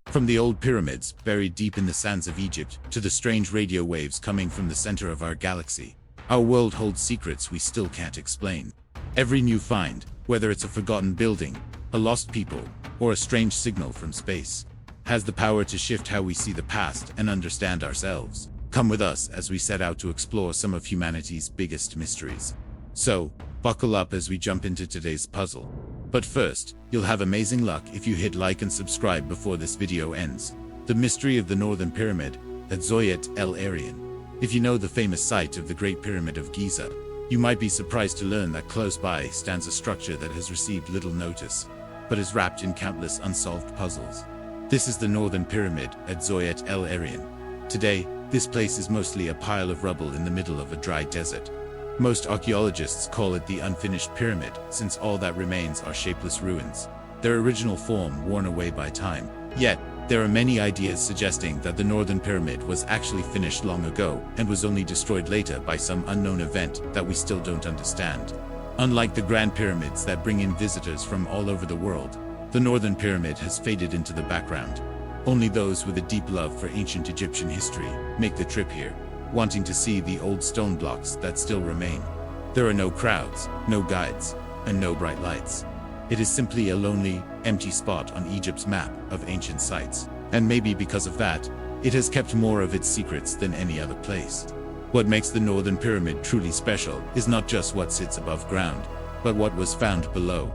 From the old pyramids buried deep in the sands of Egypt to the strange radio waves coming from the center of our galaxy, our world holds secrets we still can't explain. Every new find, whether it's a forgotten building, a lost people, or a strange signal from space, has the power to shift how we see the past and understand ourselves. Come with us as we set out to explore some of humanity's biggest mysteries. So, buckle up as we jump into today's puzzle. But first, you'll have amazing luck if you hit like and subscribe before this video ends. The mystery of the Northern Pyramid at Zawyet El Aryan. If you know the famous site of the Great Pyramid of Giza, you might be surprised to learn that close by stands a structure that has received little notice, but is wrapped in countless unsolved puzzles. This is the Northern Pyramid at Zawyet El Aryan. Today, this place is mostly a pile of rubble in the middle of a dry desert. Most archaeologists call it the unfinished pyramid, since all that remains are shapeless ruins, their original form worn away by time. Yet, there are many ideas suggesting that the Northern Pyramid was actually finished long ago and was only destroyed later by some unknown event that we still don't understand. Unlike the Grand Pyramids that bring in visitors from all over the world, the Northern Pyramid has faded into the background. Only those with a deep love for ancient Egyptian history make the trip here, wanting to see the old stone blocks that still remain. There are no crowds, no guides, and no bright lights. It is simply a lonely, empty spot on Egypt's map of ancient sites, and maybe because of that, it has kept more of its secrets than any other place. What makes the Northern Pyramid truly special is not just what sits above ground, but what was found below.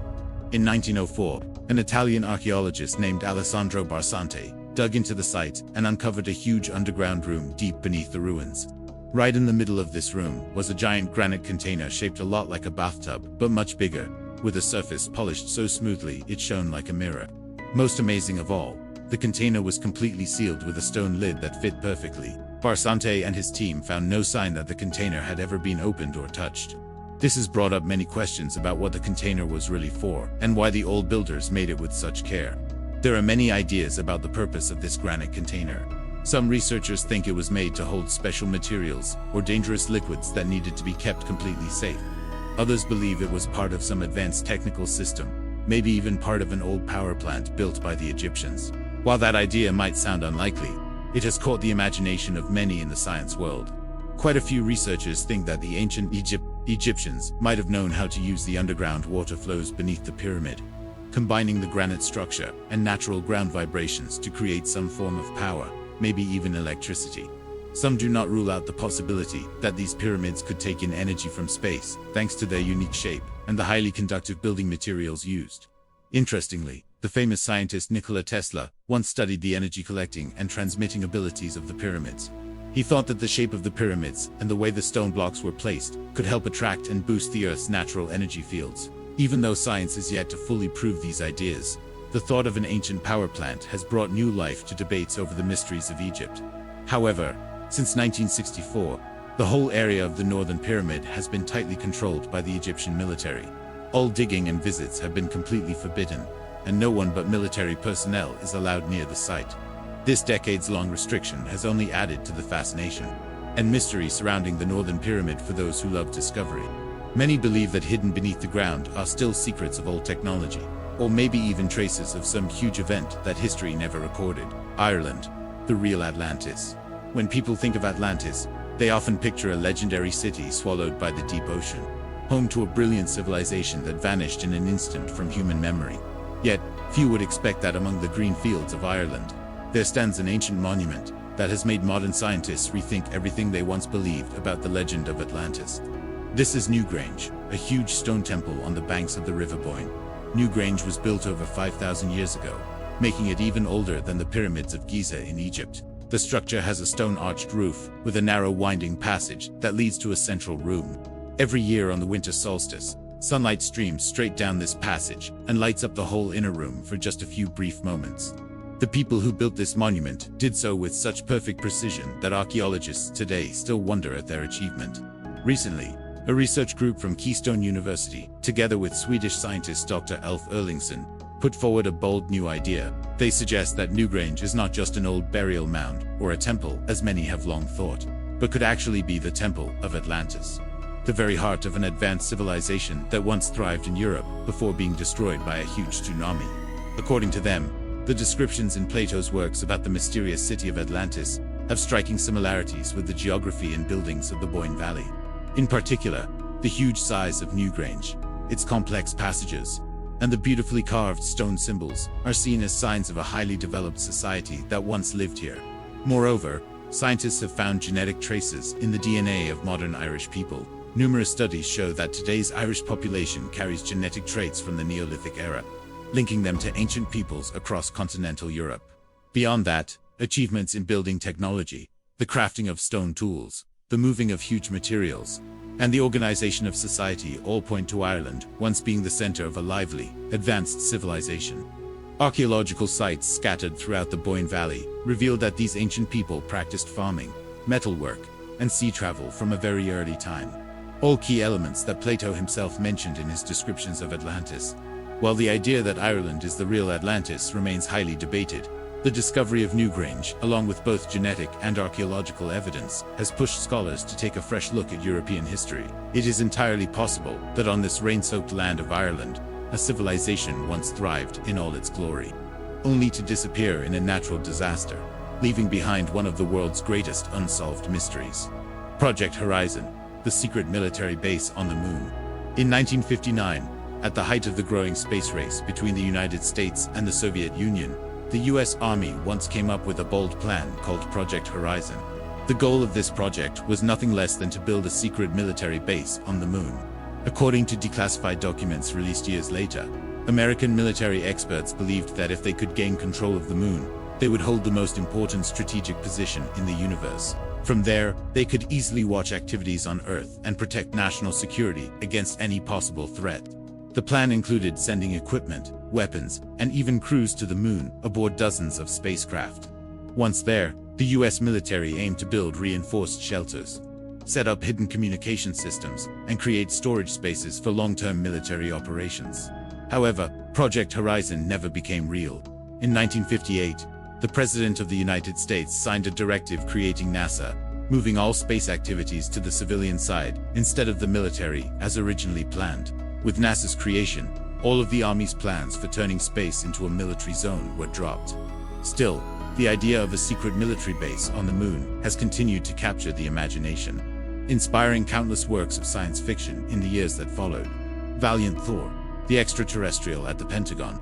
In 1904, an Italian archaeologist named Alessandro Barsante dug into the site and uncovered a huge underground room deep beneath the ruins. Right in the middle of this room was a giant granite container shaped a lot like a bathtub, but much bigger, with a surface polished so smoothly it shone like a mirror. Most amazing of all, the container was completely sealed with a stone lid that fit perfectly. Barsante and his team found no sign that the container had ever been opened or touched. This has brought up many questions about what the container was really for, and why the old builders made it with such care. There are many ideas about the purpose of this granite container. Some researchers think it was made to hold special materials or dangerous liquids that needed to be kept completely safe. Others believe it was part of some advanced technical system, maybe even part of an old power plant built by the Egyptians. While that idea might sound unlikely, it has caught the imagination of many in the science world. Quite a few researchers think that the ancient Egyptians might have known how to use the underground water flows beneath the pyramid, combining the granite structure and natural ground vibrations to create some form of power, maybe even electricity. Some do not rule out the possibility that these pyramids could take in energy from space, thanks to their unique shape and the highly conductive building materials used. Interestingly, the famous scientist Nikola Tesla once studied the energy collecting and transmitting abilities of the pyramids. He thought that the shape of the pyramids and the way the stone blocks were placed could help attract and boost the Earth's natural energy fields. Even though science is yet to fully prove these ideas, the thought of an ancient power plant has brought new life to debates over the mysteries of Egypt. However, since 1964, the whole area of the Northern Pyramid has been tightly controlled by the Egyptian military. All digging and visits have been completely forbidden, and no one but military personnel is allowed near the site. This decades-long restriction has only added to the fascination and mystery surrounding the Northern Pyramid for those who love discovery. Many believe that hidden beneath the ground are still secrets of old technology, or maybe even traces of some huge event that history never recorded. Ireland, the real Atlantis. When people think of Atlantis, they often picture a legendary city swallowed by the deep ocean, home to a brilliant civilization that vanished in an instant from human memory. Yet, few would expect that among the green fields of Ireland, there stands an ancient monument that has made modern scientists rethink everything they once believed about the legend of Atlantis. This is Newgrange, a huge stone temple on the banks of the River Boyne. Newgrange was built over 5,000 years ago, making it even older than the pyramids of Giza in Egypt. The structure has a stone-arched roof with a narrow winding passage that leads to a central room. Every year on the winter solstice, sunlight streams straight down this passage and lights up the whole inner room for just a few brief moments. The people who built this monument did so with such perfect precision that archaeologists today still wonder at their achievement. Recently, a research group from Keystone University, together with Swedish scientist Dr. Ulf Erlingsson, put forward a bold new idea. They suggest that Newgrange is not just an old burial mound or a temple, as many have long thought, but could actually be the temple of Atlantis, the very heart of an advanced civilization that once thrived in Europe before being destroyed by a huge tsunami. According to them, The descriptions in Plato's works about the mysterious city of Atlantis have striking similarities with the geography and buildings of the Boyne Valley. In particular, the huge size of Newgrange, its complex passages, and the beautifully carved stone symbols are seen as signs of a highly developed society that once lived here. Moreover, scientists have found genetic traces in the DNA of modern Irish people. Numerous studies show that today's Irish population carries genetic traits from the Neolithic era, linking them to ancient peoples across continental Europe. Beyond that, achievements in building technology, the crafting of stone tools, the moving of huge materials, and the organization of society all point to Ireland once being the center of a lively, advanced civilization. Archaeological sites scattered throughout the Boyne Valley reveal that these ancient people practiced farming, metalwork, and sea travel from a very early time. All key elements that Plato himself mentioned in his descriptions of Atlantis. While the idea that Ireland is the real Atlantis remains highly debated, the discovery of Newgrange, along with both genetic and archaeological evidence, has pushed scholars to take a fresh look at European history. It is entirely possible that on this rain-soaked land of Ireland, a civilization once thrived in all its glory, only to disappear in a natural disaster, leaving behind one of the world's greatest unsolved mysteries. Project Horizon, the secret military base on the moon. In 1959, at the height of the growing space race between the United States and the Soviet Union, the US Army once came up with a bold plan called Project Horizon. The goal of this project was nothing less than to build a secret military base on the moon. According to declassified documents released years later, American military experts believed that if they could gain control of the moon, they would hold the most important strategic position in the universe. From there, they could easily watch activities on Earth and protect national security against any possible threat. The plan included sending equipment, weapons, and even crews to the moon aboard dozens of spacecraft. Once there, the US military aimed to build reinforced shelters, set up hidden communication systems, and create storage spaces for long-term military operations. However, Project Horizon never became real. In 1958, the President of the United States signed a directive creating NASA, moving all space activities to the civilian side instead of the military as originally planned. With NASA's creation, all of the Army's plans for turning space into a military zone were dropped. Still, the idea of a secret military base on the moon has continued to capture the imagination, inspiring countless works of science fiction in the years that followed. Valiant Thor, the extraterrestrial at the Pentagon.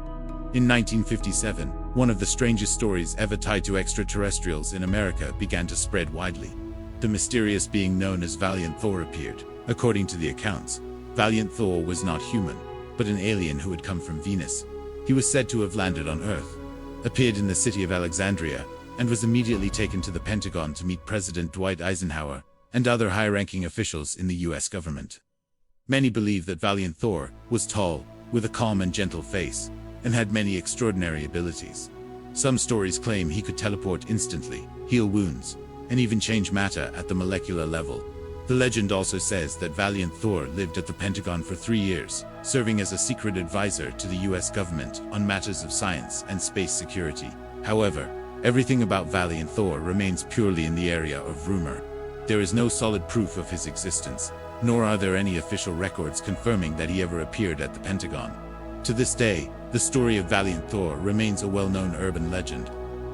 In 1957, one of the strangest stories ever tied to extraterrestrials in America began to spread widely. The mysterious being known as Valiant Thor appeared. According to the accounts, Valiant Thor was not human, but an alien who had come from Venus. He was said to have landed on Earth, appeared in the city of Alexandria, and was immediately taken to the Pentagon to meet President Dwight Eisenhower and other high-ranking officials in the US government. Many believe that Valiant Thor was tall, with a calm and gentle face, and had many extraordinary abilities. Some stories claim he could teleport instantly, heal wounds, and even change matter at the molecular level. The legend also says that Valiant Thor lived at the Pentagon for 3 years, serving as a secret advisor to the US government on matters of science and space security. However, everything about Valiant Thor remains purely in the area of rumor. There is no solid proof of his existence, nor are there any official records confirming that he ever appeared at the Pentagon. To this day, the story of Valiant Thor remains a well-known urban legend,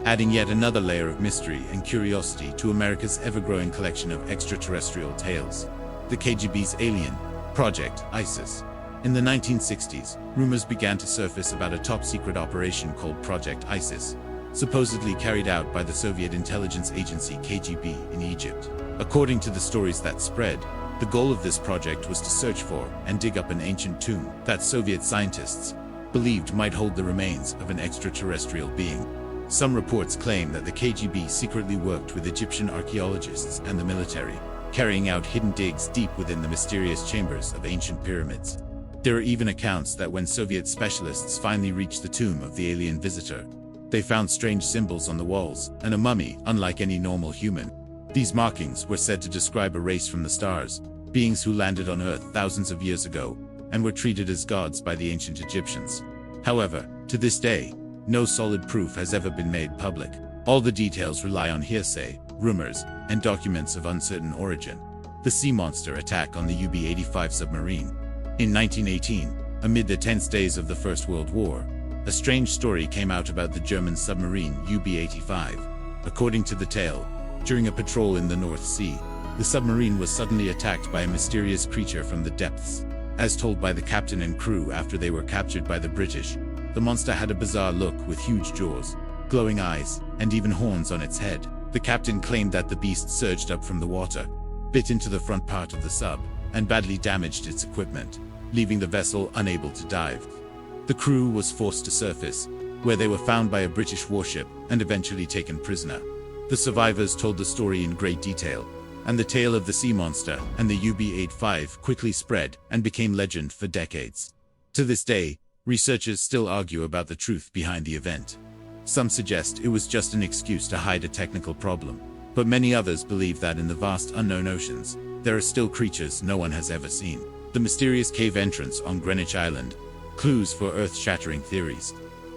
adding yet another layer of mystery and curiosity to America's ever-growing collection of extraterrestrial tales. The KGB's alien Project ISIS. In the 1960s, rumors began to surface about a top-secret operation called Project ISIS, supposedly carried out by the Soviet intelligence agency KGB in Egypt. According to the stories that spread, the goal of this project was to search for and dig up an ancient tomb that Soviet scientists believed might hold the remains of an extraterrestrial being. Some reports claim that the KGB secretly worked with Egyptian archaeologists and the military, carrying out hidden digs deep within the mysterious chambers of ancient pyramids. There are even accounts that when Soviet specialists finally reached the tomb of the alien visitor, they found strange symbols on the walls and a mummy unlike any normal human. These markings were said to describe a race from the stars, beings who landed on Earth thousands of years ago and were treated as gods by the ancient Egyptians. However, to this day, no solid proof has ever been made public. All the details rely on hearsay, rumors, and documents of uncertain origin. The sea monster attack on the UB-85 submarine. In 1918, amid the tense days of the First World War, a strange story came out about the German submarine UB-85. According to the tale, during a patrol in the North Sea, the submarine was suddenly attacked by a mysterious creature from the depths. As told by the captain and crew after they were captured by the British, the monster had a bizarre look with huge jaws, glowing eyes, and even horns on its head. The captain claimed that the beast surged up from the water, bit into the front part of the sub, and badly damaged its equipment, leaving the vessel unable to dive. The crew was forced to surface, where they were found by a British warship and eventually taken prisoner. The survivors told the story in great detail, and the tale of the sea monster and the UB-85 quickly spread and became legend for decades. To this day, researchers still argue about the truth behind the event. Some suggest it was just an excuse to hide a technical problem, but many others believe that in the vast unknown oceans, there are still creatures no one has ever seen. The mysterious cave entrance on Greenwich Island, clues for earth-shattering theories.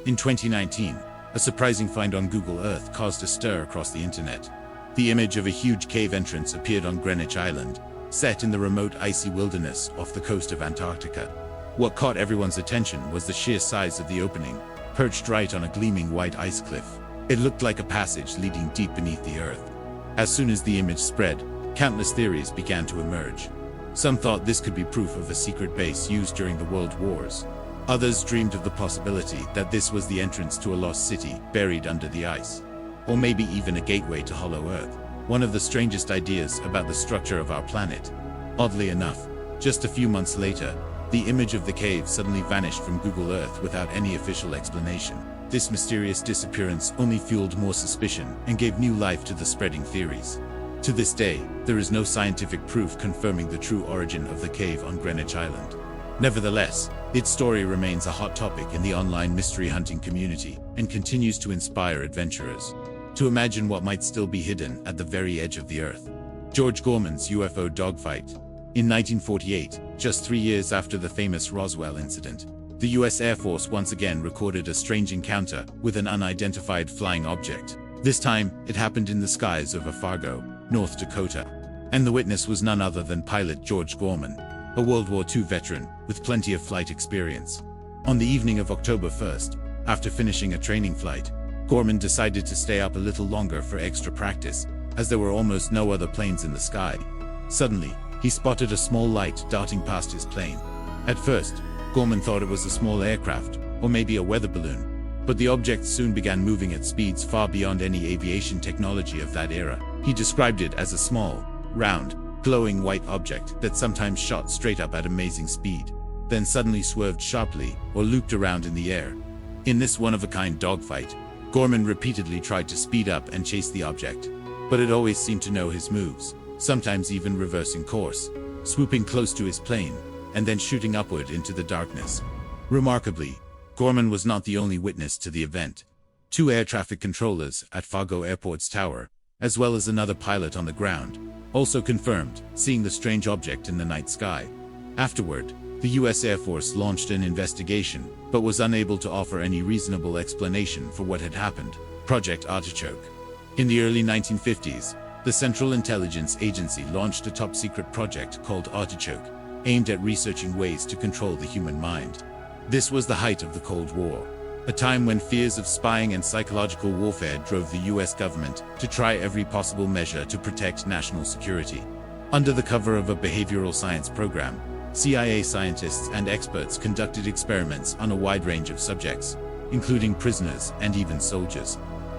In 2019, a surprising find on Google Earth caused a stir across the internet. The image of a huge cave entrance appeared on Greenwich Island, set in the remote icy wilderness off the coast of Antarctica. What caught everyone's attention was the sheer size of the opening, perched right on a gleaming white ice cliff. It looked like a passage leading deep beneath the earth. As soon as the image spread, countless theories began to emerge. Some thought this could be proof of a secret base used during the World Wars. Others dreamed of the possibility that this was the entrance to a lost city buried under the ice. Or maybe even a gateway to Hollow Earth, one of the strangest ideas about the structure of our planet. Oddly enough, just a few months later, the image of the cave suddenly vanished from Google Earth without any official explanation. This mysterious disappearance only fueled more suspicion and gave new life to the spreading theories. To this day, there is no scientific proof confirming the true origin of the cave on Greenwich Island. Nevertheless, its story remains a hot topic in the online mystery hunting community and continues to inspire adventurers to imagine what might still be hidden at the very edge of the Earth. George Gorman's UFO dogfight. In 1948, just 3 years after the famous Roswell incident, the US Air Force once again recorded a strange encounter with an unidentified flying object. This time, it happened in the skies over Fargo, North Dakota. And the witness was none other than pilot George Gorman, a World War II veteran with plenty of flight experience. On the evening of October 1st, after finishing a training flight, Gorman decided to stay up a little longer for extra practice, as there were almost no other planes in the sky. Suddenly, he spotted a small light darting past his plane. At first, Gorman thought it was a small aircraft, or maybe a weather balloon. But the object soon began moving at speeds far beyond any aviation technology of that era. He described it as a small, round, glowing white object that sometimes shot straight up at amazing speed, then suddenly swerved sharply or looped around in the air. In this one-of-a-kind dogfight, Gorman repeatedly tried to speed up and chase the object, but it always seemed to know his moves, sometimes even reversing course, swooping close to his plane, and then shooting upward into the darkness. Remarkably, Gorman was not the only witness to the event. 2 air traffic controllers at Fargo Airport's tower, as well as another pilot on the ground, also confirmed seeing the strange object in the night sky. Afterward, the US Air Force launched an investigation, but was unable to offer any reasonable explanation for what had happened. Project Artichoke. In the early 1950s, the Central Intelligence Agency launched a top-secret project called Artichoke, aimed at researching ways to control the human mind. This was the height of the Cold War, a time when fears of spying and psychological warfare drove the US government to try every possible measure to protect national security. Under the cover of a behavioral science program, CIA scientists and experts conducted experiments on a wide range of subjects, including prisoners and even soldiers.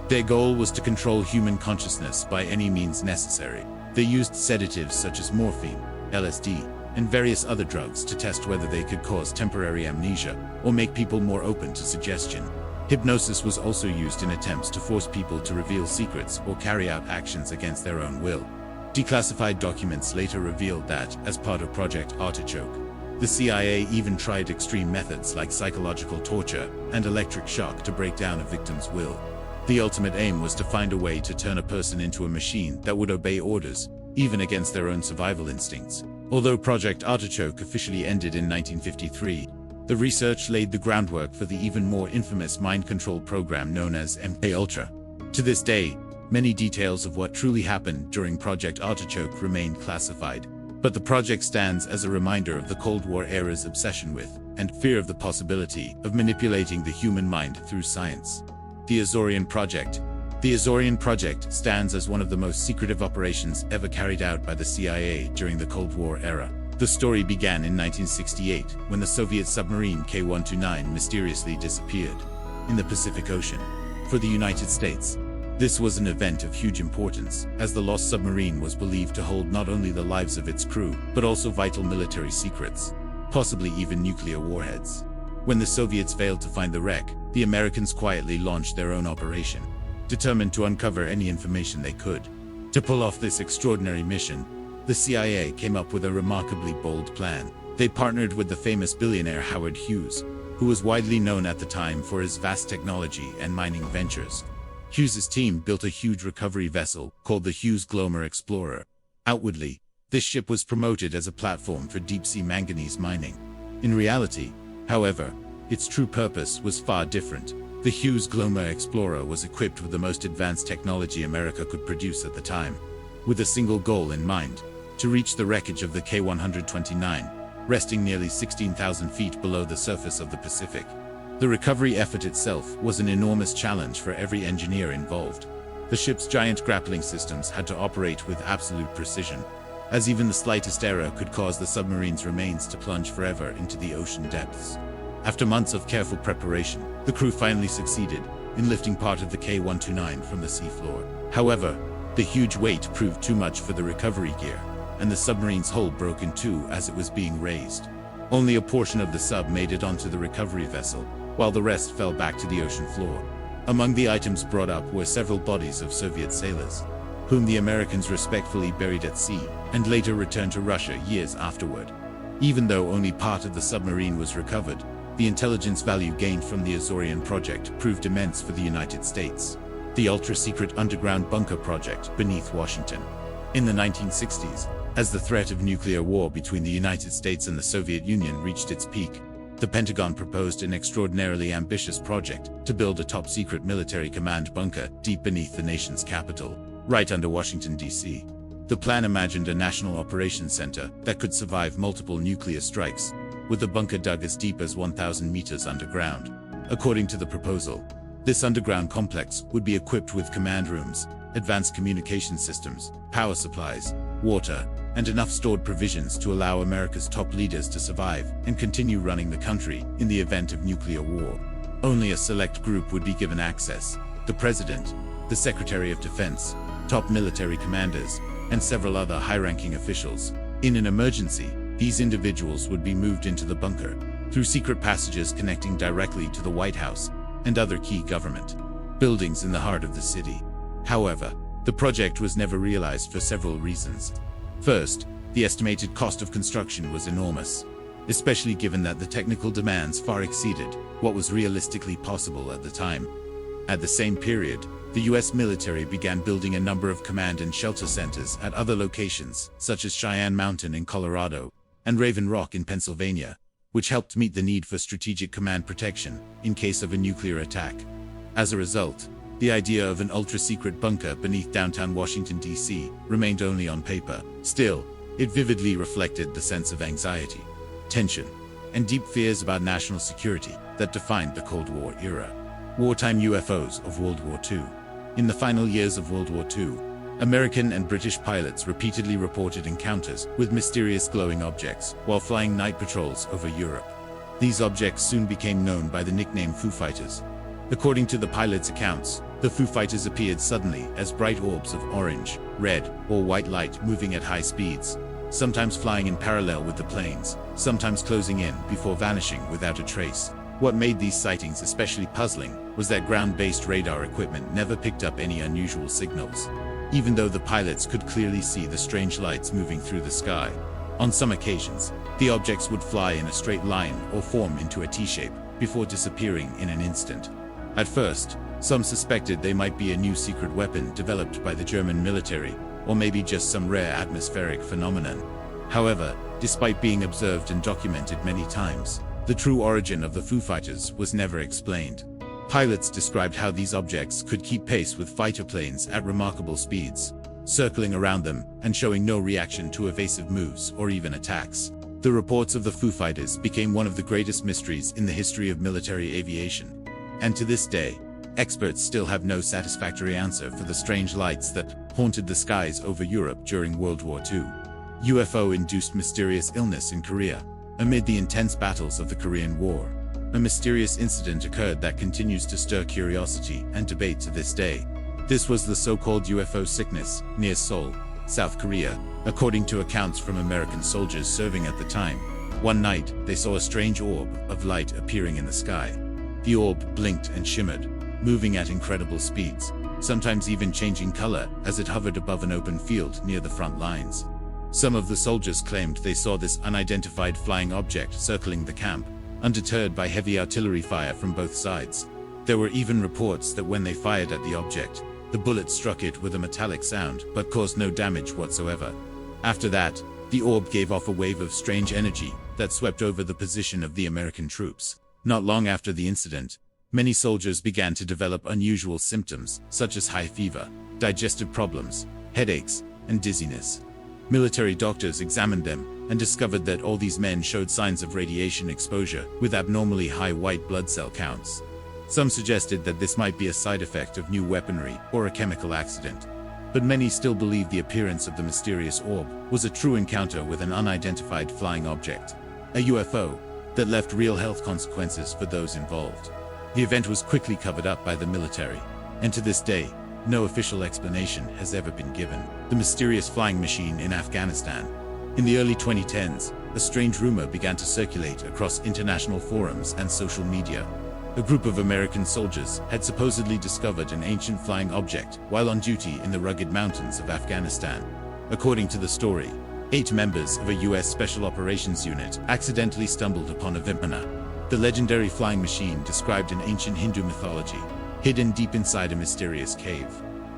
Their goal was to control human consciousness by any means necessary. They used sedatives such as morphine, LSD, and various other drugs to test whether they could cause temporary amnesia or make people more open to suggestion. Hypnosis was also used in attempts to force people to reveal secrets or carry out actions against their own will. Declassified documents later revealed that, as part of Project Artichoke, the CIA even tried extreme methods like psychological torture and electric shock to break down a victim's will. The ultimate aim was to find a way to turn a person into a machine that would obey orders, even against their own survival instincts. Although Project Artichoke officially ended in 1953, the research laid the groundwork for the even more infamous mind control program known as MKUltra. To this day, many details of what truly happened during Project Artichoke remain classified, but the project stands as a reminder of the Cold War era's obsession with and fear of the possibility of manipulating the human mind through science. The Azorian Project. The Azorian Project stands as one of the most secretive operations ever carried out by the CIA during the Cold War era. The story began in 1968 when the Soviet submarine K-129 mysteriously disappeared in the Pacific Ocean. For the United States, this was an event of huge importance, as the lost submarine was believed to hold not only the lives of its crew, but also vital military secrets, possibly even nuclear warheads. When the Soviets failed to find the wreck, the Americans quietly launched their own operation, determined to uncover any information they could. To pull off this extraordinary mission, the CIA came up with a remarkably bold plan. They partnered with the famous billionaire Howard Hughes, who was widely known at the time for his vast technology and mining ventures. Hughes's team built a huge recovery vessel called the Hughes Glomar Explorer. Outwardly, this ship was promoted as a platform for deep-sea manganese mining. In reality, however, its true purpose was far different. The Hughes Glomar Explorer was equipped with the most advanced technology America could produce at the time, with a single goal in mind: to reach the wreckage of the K-129, resting nearly 16,000 feet below the surface of the Pacific. The recovery effort itself was an enormous challenge for every engineer involved. The ship's giant grappling systems had to operate with absolute precision, as even the slightest error could cause the submarine's remains to plunge forever into the ocean depths. After months of careful preparation, the crew finally succeeded in lifting part of the K-129 from the seafloor. However, the huge weight proved too much for the recovery gear, and the submarine's hull broke in two as it was being raised. Only a portion of the sub made it onto the recovery vessel, while the rest fell back to the ocean floor. Among the items brought up were several bodies of Soviet sailors, whom the Americans respectfully buried at sea, and later returned to Russia years afterward. Even though only part of the submarine was recovered, the intelligence value gained from the Azorian project proved immense for the United States. The ultra-secret underground bunker project beneath Washington. In the 1960s, as the threat of nuclear war between the United States and the Soviet Union reached its peak, the Pentagon proposed an extraordinarily ambitious project to build a top-secret military command bunker deep beneath the nation's capital, right under Washington, D.C. The plan imagined a national operations center that could survive multiple nuclear strikes, with the bunker dug as deep as 1,000 meters underground. According to the proposal, this underground complex would be equipped with command rooms, advanced communication systems, power supplies, water, and enough stored provisions to allow America's top leaders to survive and continue running the country in the event of nuclear war. Only a select group would be given access: the President, the Secretary of Defense, top military commanders, and several other high-ranking officials. In an emergency, these individuals would be moved into the bunker through secret passages connecting directly to the White House and other key government buildings in the heart of the city. However, the project was never realized for several reasons. First, the estimated cost of construction was enormous, especially given that the technical demands far exceeded what was realistically possible at the time. At the same period, the US military began building a number of command and shelter centers at other locations, such as Cheyenne Mountain in Colorado and Raven Rock in Pennsylvania, which helped meet the need for strategic command protection in case of a nuclear attack. As a result, the idea of an ultra-secret bunker beneath downtown Washington, D.C. remained only on paper. Still, it vividly reflected the sense of anxiety, tension, and deep fears about national security that defined the Cold War era. Wartime UFOs of World War II. In the final years of World War II, American and British pilots repeatedly reported encounters with mysterious glowing objects while flying night patrols over Europe. These objects soon became known by the nickname Foo Fighters. According to the pilots' accounts, the Foo Fighters appeared suddenly as bright orbs of orange, red, or white light moving at high speeds, sometimes flying in parallel with the planes, sometimes closing in before vanishing without a trace. What made these sightings especially puzzling was that ground-based radar equipment never picked up any unusual signals, even though the pilots could clearly see the strange lights moving through the sky. On some occasions, the objects would fly in a straight line or form into a T-shape before disappearing in an instant. At first, some suspected they might be a new secret weapon developed by the German military, or maybe just some rare atmospheric phenomenon. However, despite being observed and documented many times, the true origin of the Foo Fighters was never explained. Pilots described how these objects could keep pace with fighter planes at remarkable speeds, circling around them and showing no reaction to evasive moves or even attacks. The reports of the Foo Fighters became one of the greatest mysteries in the history of military aviation. And to this day, experts still have no satisfactory answer for the strange lights that haunted the skies over Europe during World War II. UFO-induced mysterious illness in Korea. Amid the intense battles of the Korean War, a mysterious incident occurred that continues to stir curiosity and debate to this day. This was the so-called UFO sickness near Seoul, South Korea, according to accounts from American soldiers serving at the time. One night, they saw a strange orb of light appearing in the sky. The orb blinked and shimmered, moving at incredible speeds, sometimes even changing color as it hovered above an open field near the front lines. Some of the soldiers claimed they saw this unidentified flying object circling the camp, undeterred by heavy artillery fire from both sides. There were even reports that when they fired at the object, the bullet struck it with a metallic sound but caused no damage whatsoever. After that, the orb gave off a wave of strange energy that swept over the position of the American troops. Not long after the incident, many soldiers began to develop unusual symptoms such as high fever, digestive problems, headaches, and dizziness. Military doctors examined them and discovered that all these men showed signs of radiation exposure with abnormally high white blood cell counts. Some suggested that this might be a side effect of new weaponry or a chemical accident, but many still believe the appearance of the mysterious orb was a true encounter with an unidentified flying object, a UFO, that left real health consequences for those involved. The event was quickly covered up by the military, and to this day, no official explanation has ever been given. The mysterious flying machine in Afghanistan. In the early 2010s, a strange rumor began to circulate across international forums and social media. A group of American soldiers had supposedly discovered an ancient flying object while on duty in the rugged mountains of Afghanistan. According to the story, 8 members of a U.S. Special Operations Unit accidentally stumbled upon a Vimana, the legendary flying machine described in ancient Hindu mythology, hidden deep inside a mysterious cave.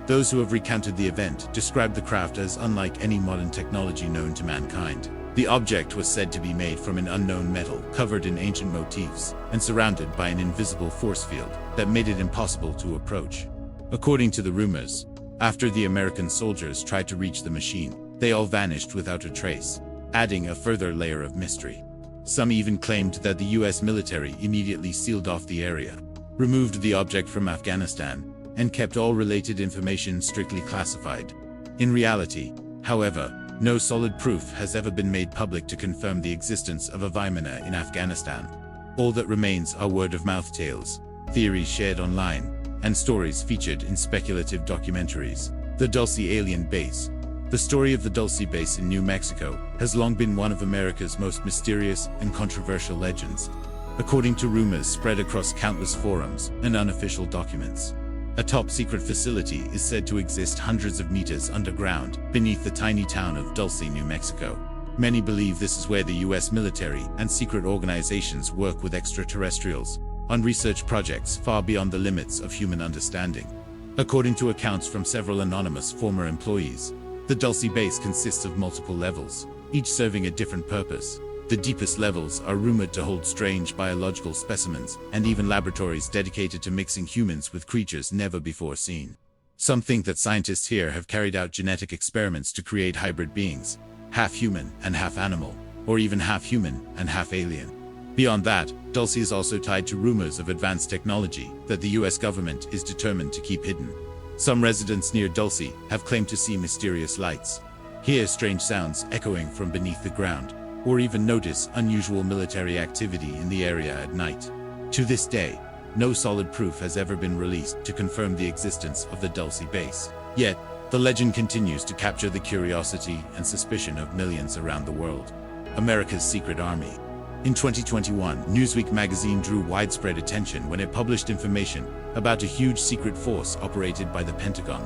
Those who have recounted the event describe the craft as unlike any modern technology known to mankind. The object was said to be made from an unknown metal covered in ancient motifs and surrounded by an invisible force field that made it impossible to approach. According to the rumors, after the American soldiers tried to reach the machine, they all vanished without a trace, adding a further layer of mystery. Some even claimed that the US military immediately sealed off the area, removed the object from Afghanistan, and kept all related information strictly classified. In reality, however, no solid proof has ever been made public to confirm the existence of a Vimana in Afghanistan. All that remains are word-of-mouth tales, theories shared online, and stories featured in speculative documentaries. The Dulce Alien Base. The story of the Dulce Base in New Mexico has long been one of America's most mysterious and controversial legends, according to rumors spread across countless forums and unofficial documents. A top-secret facility is said to exist hundreds of meters underground, beneath the tiny town of Dulce, New Mexico. Many believe this is where the US military and secret organizations work with extraterrestrials on research projects far beyond the limits of human understanding. According to accounts from several anonymous former employees, the Dulce base consists of multiple levels, each serving a different purpose. The deepest levels are rumored to hold strange biological specimens and even laboratories dedicated to mixing humans with creatures never before seen. Some think that scientists here have carried out genetic experiments to create hybrid beings, half human and half animal, or even half human and half alien. Beyond that, Dulce is also tied to rumors of advanced technology that the US government is determined to keep hidden. Some residents near Dulce have claimed to see mysterious lights, hear strange sounds echoing from beneath the ground, or even notice unusual military activity in the area at night. To this day, no solid proof has ever been released to confirm the existence of the Dulce base. Yet, the legend continues to capture the curiosity and suspicion of millions around the world. America's Secret Army. In 2021, Newsweek magazine drew widespread attention when it published information about a huge secret force operated by the Pentagon.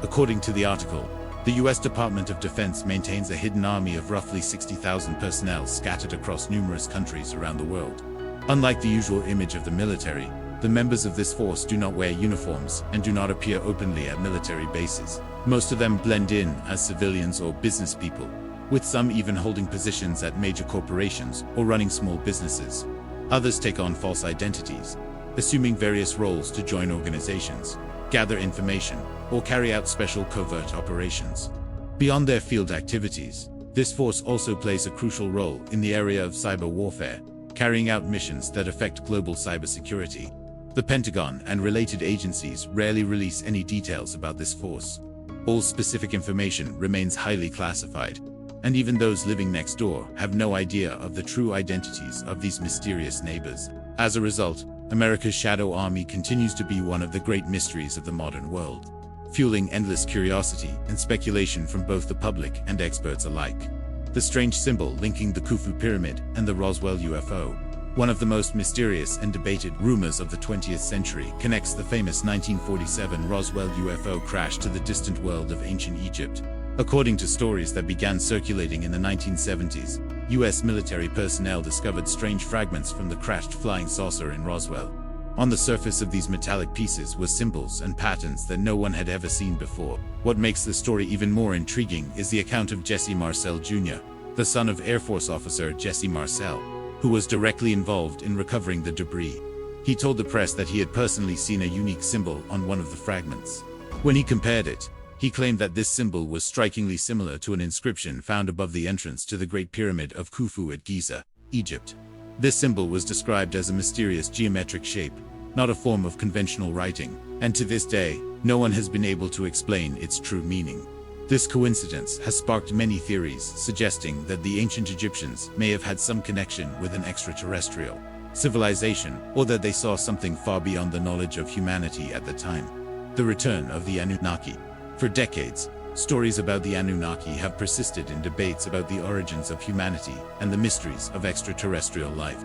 According to the article, the US Department of Defense maintains a hidden army of roughly 60,000 personnel scattered across numerous countries around the world. Unlike the usual image of the military, the members of this force do not wear uniforms and do not appear openly at military bases. Most of them blend in as civilians or business people, with some even holding positions at major corporations or running small businesses. Others take on false identities, assuming various roles to join organizations, gather information, or carry out special covert operations. Beyond their field activities, This force also plays a crucial role in the area of cyber warfare, carrying out missions that affect global cybersecurity. The Pentagon and related agencies rarely release any details about this force. All specific information remains highly classified, and even those living next door have no idea of the true identities of these mysterious neighbors. As a result, America's Shadow Army continues to be one of the great mysteries of the modern world, fueling endless curiosity and speculation from both the public and experts alike. The strange symbol linking the Khufu Pyramid and the Roswell UFO, one of the most mysterious and debated rumors of the 20th century, connects the famous 1947 Roswell UFO crash to the distant world of ancient Egypt. According to stories that began circulating in the 1970s, U.S. military personnel discovered strange fragments from the crashed flying saucer in Roswell. On the surface of these metallic pieces were symbols and patterns that no one had ever seen before. What makes the story even more intriguing is the account of Jesse Marcel Jr., the son of Air Force officer Jesse Marcel, who was directly involved in recovering the debris. He told the press that he had personally seen a unique symbol on one of the fragments. When he compared it, he claimed that this symbol was strikingly similar to an inscription found above the entrance to the Great Pyramid of Khufu at Giza, Egypt. This symbol was described as a mysterious geometric shape, not a form of conventional writing, and to this day, no one has been able to explain its true meaning. This coincidence has sparked many theories suggesting that the ancient Egyptians may have had some connection with an extraterrestrial civilization, or that they saw something far beyond the knowledge of humanity at the time. The return of the Anunnaki. For decades, stories about the Anunnaki have persisted in debates about the origins of humanity and the mysteries of extraterrestrial life.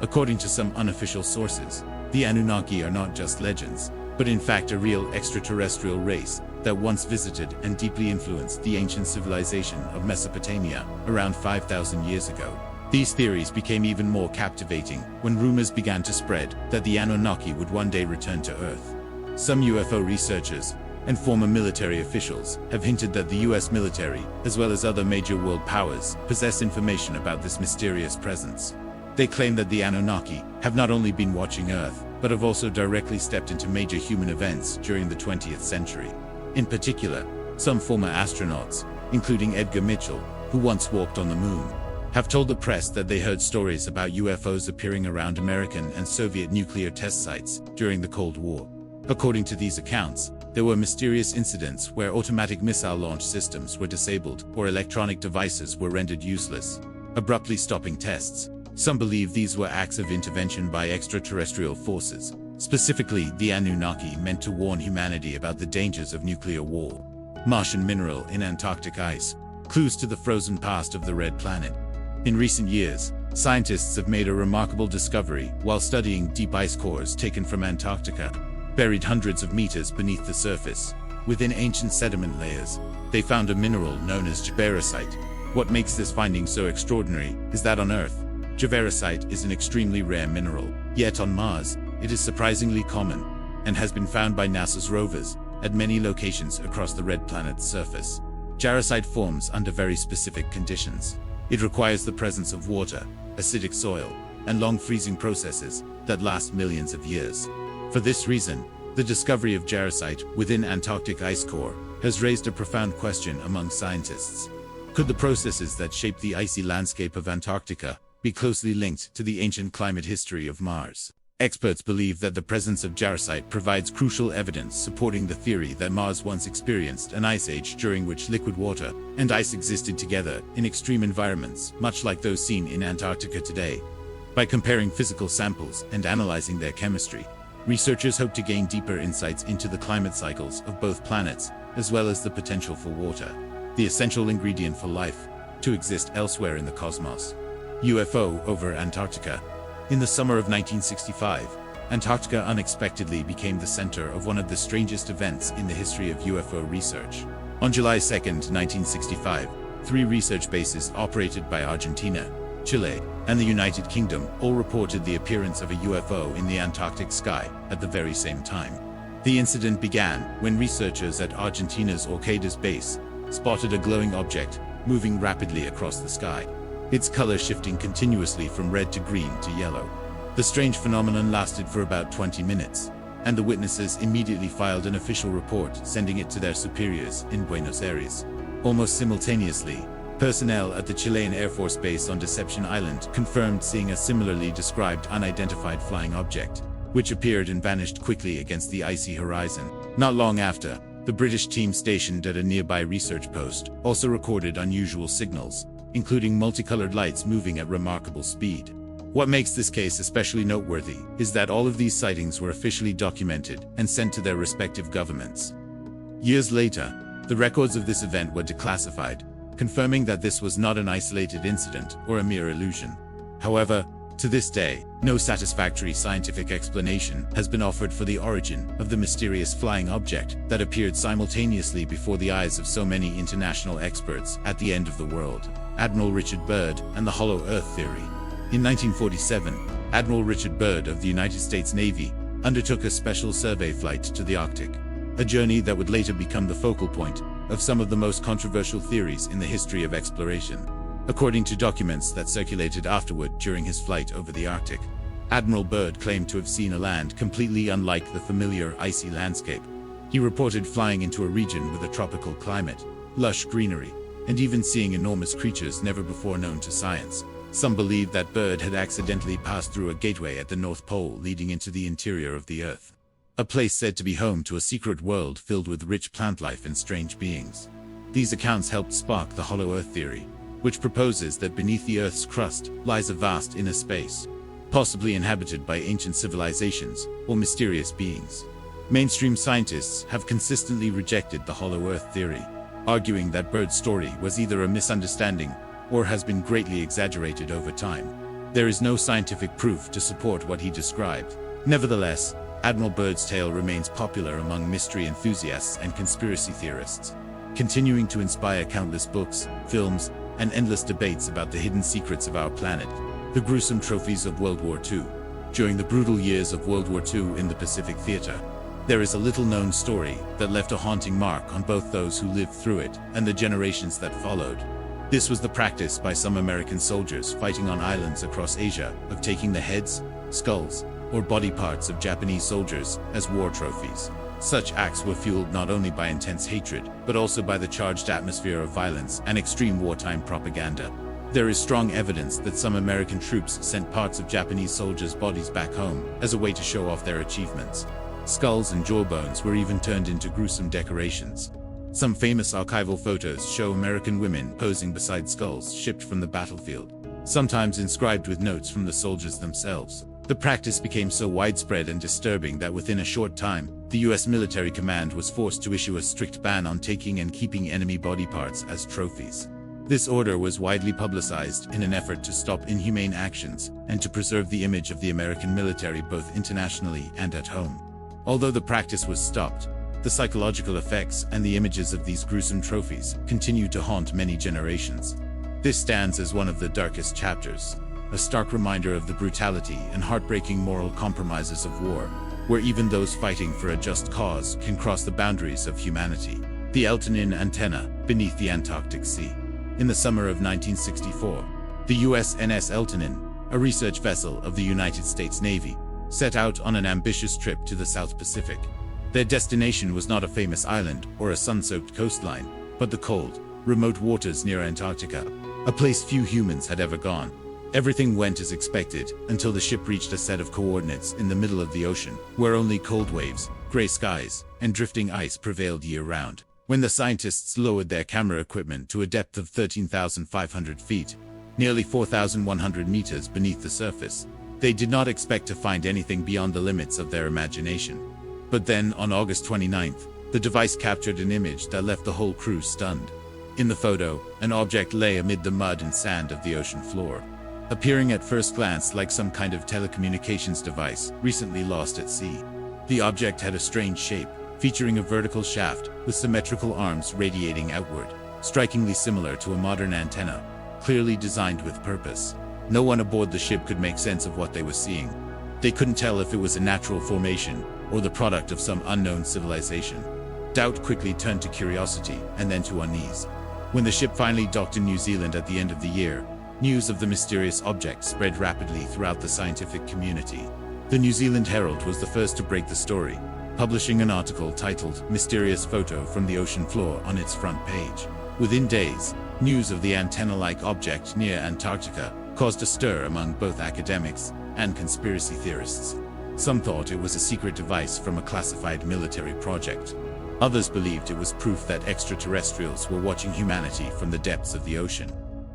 According to some unofficial sources, the Anunnaki are not just legends, but in fact a real extraterrestrial race that once visited and deeply influenced the ancient civilization of Mesopotamia around 5,000 years ago. These theories became even more captivating when rumors began to spread that the Anunnaki would one day return to Earth. Some UFO researchers and former military officials have hinted that the US military, as well as other major world powers, possess information about this mysterious presence. They claim that the Anunnaki have not only been watching Earth, but have also directly stepped into major human events during the 20th century. In particular, some former astronauts, including Edgar Mitchell, who once walked on the moon, have told the press that they heard stories about UFOs appearing around American and Soviet nuclear test sites during the Cold War. According to these accounts, there were mysterious incidents where automatic missile launch systems were disabled or electronic devices were rendered useless, abruptly stopping tests. Some believe these were acts of intervention by extraterrestrial forces, specifically the Anunnaki, meant to warn humanity about the dangers of nuclear war. Martian mineral in Antarctic ice, clues to the frozen past of the Red Planet. In recent years, scientists have made a remarkable discovery while studying deep ice cores taken from Antarctica. Buried hundreds of meters beneath the surface, within ancient sediment layers, they found a mineral known as javerisite. What makes this finding so extraordinary is that on Earth, javerisite is an extremely rare mineral, yet on Mars, it is surprisingly common, and has been found by NASA's rovers at many locations across the Red Planet's surface. Jarosite forms under very specific conditions. It requires the presence of water, acidic soil, and long freezing processes that last millions of years. For this reason, the discovery of jarosite within Antarctic ice core has raised a profound question among scientists. Could the processes that shape the icy landscape of Antarctica be closely linked to the ancient climate history of Mars? Experts believe that the presence of jarosite provides crucial evidence supporting the theory that Mars once experienced an ice age during which liquid water and ice existed together in extreme environments, much like those seen in Antarctica today. By comparing physical samples and analyzing their chemistry, researchers hope to gain deeper insights into the climate cycles of both planets, as well as the potential for water, the essential ingredient for life, to exist elsewhere in the cosmos. UFO over Antarctica. In the summer of 1965, Antarctica unexpectedly became the center of one of the strangest events in the history of UFO research. On July 2, 1965, 3 research bases operated by Argentina, Chile, and the United Kingdom all reported the appearance of a UFO in the Antarctic sky at the very same time. The incident began when researchers at Argentina's Orcadas base spotted a glowing object moving rapidly across the sky, its color shifting continuously from red to green to yellow. The strange phenomenon lasted for about 20 minutes, and the witnesses immediately filed an official report, sending it to their superiors in Buenos Aires. Almost simultaneously, Personnel at the Chilean Air Force Base on Deception Island confirmed seeing a similarly described unidentified flying object, which appeared and vanished quickly against the icy horizon. Not long after, the British team stationed at a nearby research post also recorded unusual signals, including multicolored lights moving at remarkable speed. What makes this case especially noteworthy is that all of these sightings were officially documented and sent to their respective governments. Years later, the records of this event were declassified, confirming that this was not an isolated incident or a mere illusion. However, to this day, no satisfactory scientific explanation has been offered for the origin of the mysterious flying object that appeared simultaneously before the eyes of so many international experts at the end of the world. Admiral Richard Byrd and the Hollow Earth Theory. In 1947, Admiral Richard Byrd of the United States Navy undertook a special survey flight to the Arctic, a journey that would later become the focal point of some of the most controversial theories in the history of exploration. According to documents that circulated afterward during his flight over the Arctic, Admiral Byrd claimed to have seen a land completely unlike the familiar icy landscape. He reported flying into a region with a tropical climate, lush greenery, and even seeing enormous creatures never before known to science. Some believe that Byrd had accidentally passed through a gateway at the North Pole leading into the interior of the Earth, a place said to be home to a secret world filled with rich plant life and strange beings. These accounts helped spark the Hollow Earth Theory, which proposes that beneath the Earth's crust lies a vast inner space, possibly inhabited by ancient civilizations or mysterious beings. Mainstream scientists have consistently rejected the Hollow Earth Theory, arguing that Byrd's story was either a misunderstanding or has been greatly exaggerated over time. There is no scientific proof to support what he described. Nevertheless, Admiral Byrd's tale remains popular among mystery enthusiasts and conspiracy theorists, continuing to inspire countless books, films, and endless debates about the hidden secrets of our planet. The gruesome trophies of World War II. During the brutal years of World War II in the Pacific Theater, there is a little-known story that left a haunting mark on both those who lived through it and the generations that followed. This was the practice by some American soldiers fighting on islands across Asia of taking the heads, skulls, or body parts of Japanese soldiers as war trophies. Such acts were fueled not only by intense hatred, but also by the charged atmosphere of violence and extreme wartime propaganda. There is strong evidence that some American troops sent parts of Japanese soldiers' bodies back home as a way to show off their achievements. Skulls and jawbones were even turned into gruesome decorations. Some famous archival photos show American women posing beside skulls shipped from the battlefield, sometimes inscribed with notes from the soldiers themselves. The practice became so widespread and disturbing that within a short time, the US military command was forced to issue a strict ban on taking and keeping enemy body parts as trophies. This order was widely publicized in an effort to stop inhumane actions and to preserve the image of the American military both internationally and at home. Although the practice was stopped, the psychological effects and the images of these gruesome trophies continue to haunt many generations. This stands as one of the darkest chapters, a stark reminder of the brutality and heartbreaking moral compromises of war, where even those fighting for a just cause can cross the boundaries of humanity. The Eltanin antenna beneath the Antarctic Sea. In the summer of 1964, the USNS Eltanin, a research vessel of the United States Navy, set out on an ambitious trip to the South Pacific. Their destination was not a famous island or a sun-soaked coastline, but the cold, remote waters near Antarctica, a place few humans had ever gone. Everything went as expected until the ship reached a set of coordinates in the middle of the ocean, where only cold waves, gray skies, and drifting ice prevailed year-round. When the scientists lowered their camera equipment to a depth of 13,500 feet, nearly 4,100 meters beneath the surface, they did not expect to find anything beyond the limits of their imagination. But then, on August 29th, the device captured an image that left the whole crew stunned. In the photo, an object lay amid the mud and sand of the ocean floor, appearing at first glance like some kind of telecommunications device recently lost at sea. The object had a strange shape, featuring a vertical shaft with symmetrical arms radiating outward, strikingly similar to a modern antenna, clearly designed with purpose. No one aboard the ship could make sense of what they were seeing. They couldn't tell if it was a natural formation or the product of some unknown civilization. Doubt quickly turned to curiosity and then to unease. When the ship finally docked in New Zealand at the end of the year, news of the mysterious object spread rapidly throughout the scientific community. The New Zealand Herald was the first to break the story, publishing an article titled "Mysterious Photo from the Ocean Floor" on its front page. Within days, news of the antenna-like object near Antarctica caused a stir among both academics and conspiracy theorists. Some thought it was a secret device from a classified military project. Others believed it was proof that extraterrestrials were watching humanity from the depths of the ocean.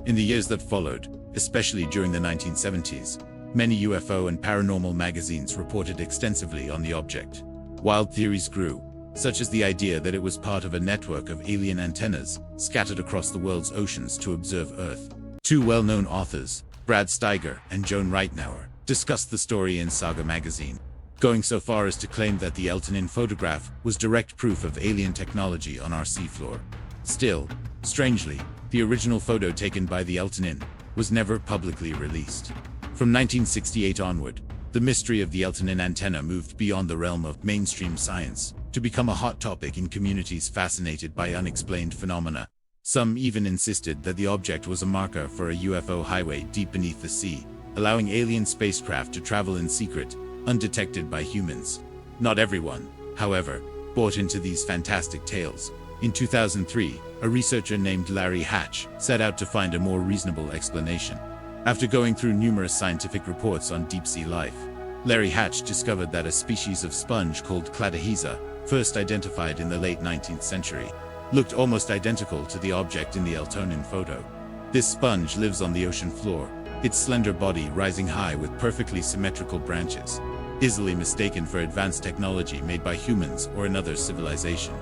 In the years that followed, especially during the 1970s, many UFO and paranormal magazines reported extensively on the object. Wild theories grew, such as the idea that it was part of a network of alien antennas scattered across the world's oceans to observe Earth. Two well-known authors, Brad Steiger and Joan Reitnauer, discussed the story in Saga magazine, going so far as to claim that the Elton photograph was direct proof of alien technology on our seafloor. Still, strangely, the original photo taken by the Elton was never publicly released. From 1968 onward, the mystery of the Elton antenna moved beyond the realm of mainstream science to become a hot topic in communities fascinated by unexplained phenomena. Some even insisted that the object was a marker for a UFO highway deep beneath the sea, allowing alien spacecraft to travel in secret, undetected by humans. Not everyone, however, bought into these fantastic tales. In 2003, a researcher named Larry Hatch set out to find a more reasonable explanation. After going through numerous scientific reports on deep-sea life, Larry Hatch discovered that a species of sponge called Cladohesa, first identified in the late 19th century, looked almost identical to the object in the Eltonin photo. This sponge lives on the ocean floor, its slender body rising high with perfectly symmetrical branches, easily mistaken for advanced technology made by humans or another civilization.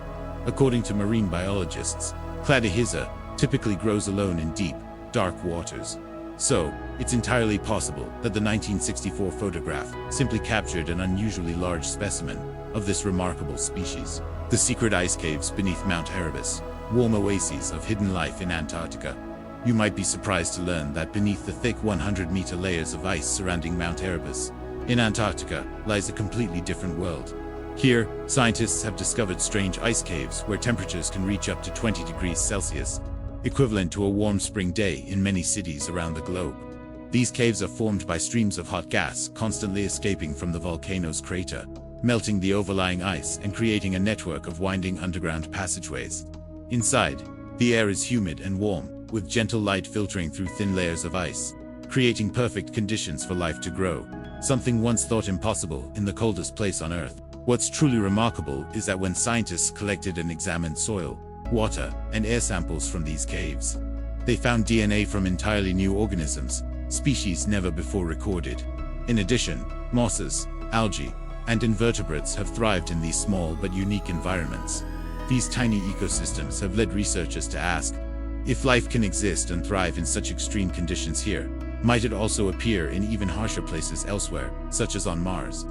According to marine biologists, Cladohesa typically grows alone in deep, dark waters. So, it's entirely possible that the 1964 photograph simply captured an unusually large specimen of this remarkable species. The secret ice caves beneath Mount Erebus, warm oases of hidden life in Antarctica. You might be surprised to learn that beneath the thick 100-meter layers of ice surrounding Mount Erebus, in Antarctica, lies a completely different world. Here, scientists have discovered strange ice caves where temperatures can reach up to 20 degrees Celsius, equivalent to a warm spring day in many cities around the globe. These caves are formed by streams of hot gas constantly escaping from the volcano's crater, melting the overlying ice and creating a network of winding underground passageways. Inside, the air is humid and warm, with gentle light filtering through thin layers of ice, creating perfect conditions for life to grow, something once thought impossible in the coldest place on Earth. What's truly remarkable is that when scientists collected and examined soil, water, and air samples from these caves, they found DNA from entirely new organisms, species never before recorded. In addition, mosses, algae, and invertebrates have thrived in these small but unique environments. These tiny ecosystems have led researchers to ask, if life can exist and thrive in such extreme conditions here, might it also appear in even harsher places elsewhere, such as on Mars?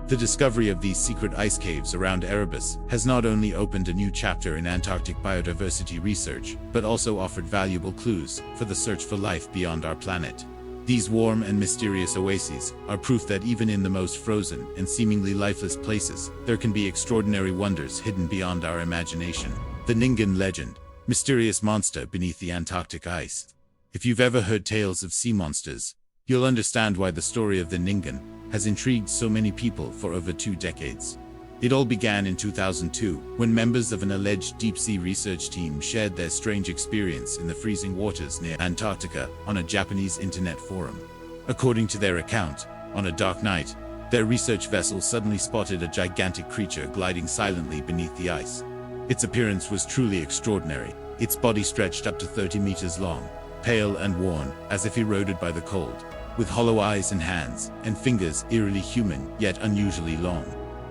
The discovery of these secret ice caves around Erebus has not only opened a new chapter in Antarctic biodiversity research, but also offered valuable clues for the search for life beyond our planet. These warm and mysterious oases are proof that even in the most frozen and seemingly lifeless places, there can be extraordinary wonders hidden beyond our imagination. The Ningen legend, mysterious monster beneath the Antarctic ice. If you've ever heard tales of sea monsters, you'll understand why the story of the Ningen has intrigued so many people for over 2 decades. It all began in 2002, when members of an alleged deep-sea research team shared their strange experience in the freezing waters near Antarctica on a Japanese internet forum. According to their account, on a dark night, their research vessel suddenly spotted a gigantic creature gliding silently beneath the ice. Its appearance was truly extraordinary. Its body stretched up to 30 meters long, pale and worn, as if eroded by the cold, with hollow eyes and hands, and fingers eerily human, yet unusually long.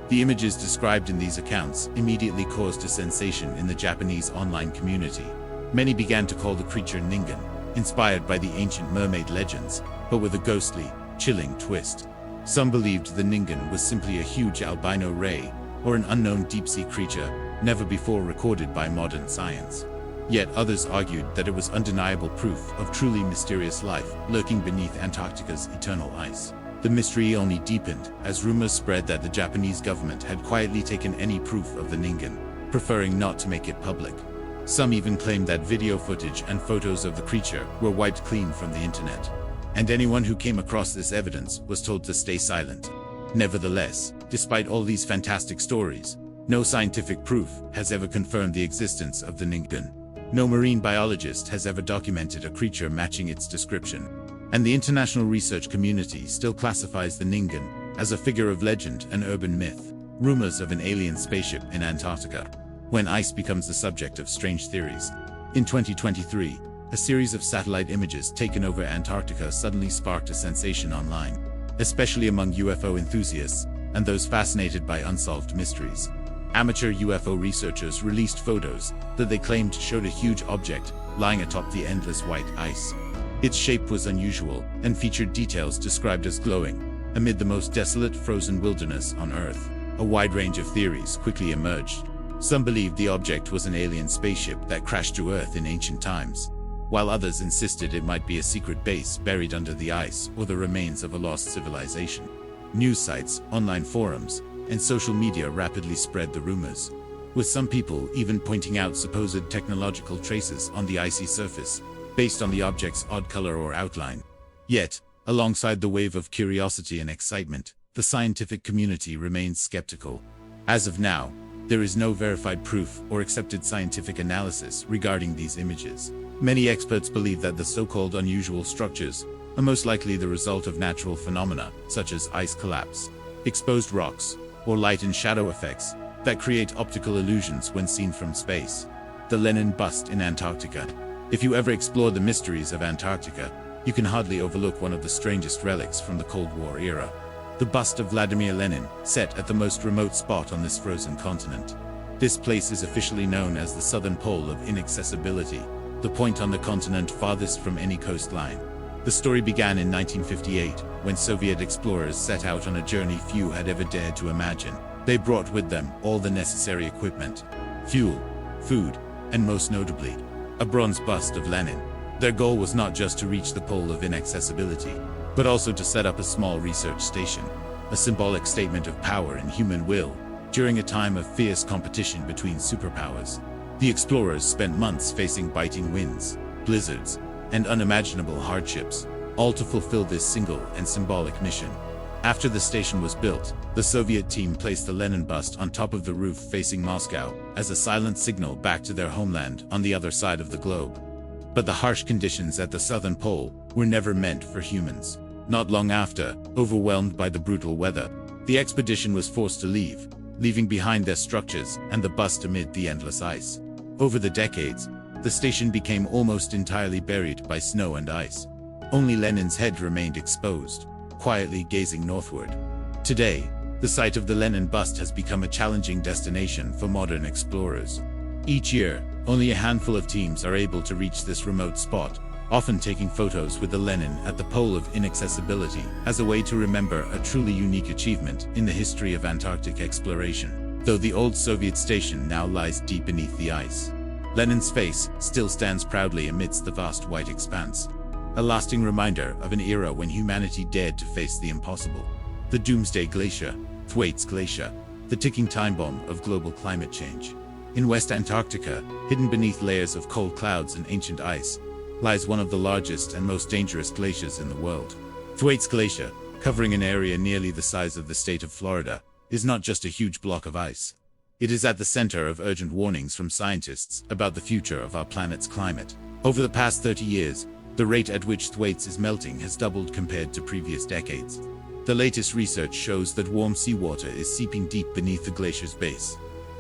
The images described in these accounts immediately caused a sensation in the Japanese online community. Many began to call the creature Ningen, inspired by the ancient mermaid legends, but with a ghostly, chilling twist. Some believed the Ningen was simply a huge albino ray, or an unknown deep-sea creature, never before recorded by modern science. Yet others argued that it was undeniable proof of truly mysterious life lurking beneath Antarctica's eternal ice. The mystery only deepened as rumors spread that the Japanese government had quietly taken any proof of the Ningen, preferring not to make it public. Some even claimed that video footage and photos of the creature were wiped clean from the internet, and anyone who came across this evidence was told to stay silent. Nevertheless, despite all these fantastic stories, no scientific proof has ever confirmed the existence of the Ningen. No marine biologist has ever documented a creature matching its description, and the international research community still classifies the Ningen as a figure of legend and urban myth. Rumors of an alien spaceship in Antarctica. When ice becomes the subject of strange theories. In 2023, a series of satellite images taken over Antarctica suddenly sparked a sensation online, especially among UFO enthusiasts and those fascinated by unsolved mysteries. Amateur UFO researchers released photos that they claimed showed a huge object lying atop the endless white ice. Its shape was unusual and featured details described as glowing amid the most desolate frozen wilderness on Earth. A wide range of theories quickly emerged. Some believed the object was an alien spaceship that crashed to Earth in ancient times, while others insisted it might be a secret base buried under the ice or the remains of a lost civilization. News sites, online forums, and social media rapidly spread the rumors, with some people even pointing out supposed technological traces on the icy surface, based on the object's odd color or outline. Yet, alongside the wave of curiosity and excitement, the scientific community remains skeptical. As of now, there is no verified proof or accepted scientific analysis regarding these images. Many experts believe that the so-called unusual structures are most likely the result of natural phenomena, such as ice collapse, exposed rocks, or light and shadow effects that create optical illusions when seen from space. The Lenin bust in Antarctica. If you ever explore the mysteries of Antarctica, you can hardly overlook one of the strangest relics from the Cold War era. The bust of Vladimir Lenin, set at the most remote spot on this frozen continent. This place is officially known as the southern pole of inaccessibility, the point on the continent farthest from any coastline. The story began in 1958, when Soviet explorers set out on a journey few had ever dared to imagine. They brought with them all the necessary equipment, fuel, food, and most notably, a bronze bust of Lenin. Their goal was not just to reach the pole of inaccessibility, but also to set up a small research station, a symbolic statement of power and human will, during a time of fierce competition between superpowers. The explorers spent months facing biting winds, blizzards, and unimaginable hardships, all to fulfill this single and symbolic mission. After the station was built, the Soviet team placed the Lenin bust on top of the roof facing Moscow as a silent signal back to their homeland on the other side of the globe. But the harsh conditions at the southern pole were never meant for humans. Not long after, overwhelmed by the brutal weather, the expedition was forced to leave, leaving behind their structures and the bust amid the endless ice. Over the decades, the station became almost entirely buried by snow and ice. Only Lenin's head remained exposed, quietly gazing northward. Today, the site of the Lenin bust has become a challenging destination for modern explorers. Each year, only a handful of teams are able to reach this remote spot, often taking photos with the Lenin at the pole of inaccessibility as a way to remember a truly unique achievement in the history of Antarctic exploration. Though the old Soviet station now lies deep beneath the ice, Lenin's face still stands proudly amidst the vast white expanse, a lasting reminder of an era when humanity dared to face the impossible. The Doomsday Glacier, Thwaites Glacier, the ticking time bomb of global climate change. In West Antarctica, hidden beneath layers of cold clouds and ancient ice, lies one of the largest and most dangerous glaciers in the world. Thwaites Glacier, covering an area nearly the size of the state of Florida, is not just a huge block of ice. It is at the center of urgent warnings from scientists about the future of our planet's climate. Over the past 30 years, the rate at which Thwaites is melting has doubled compared to previous decades. The latest research shows that warm seawater is seeping deep beneath the glacier's base,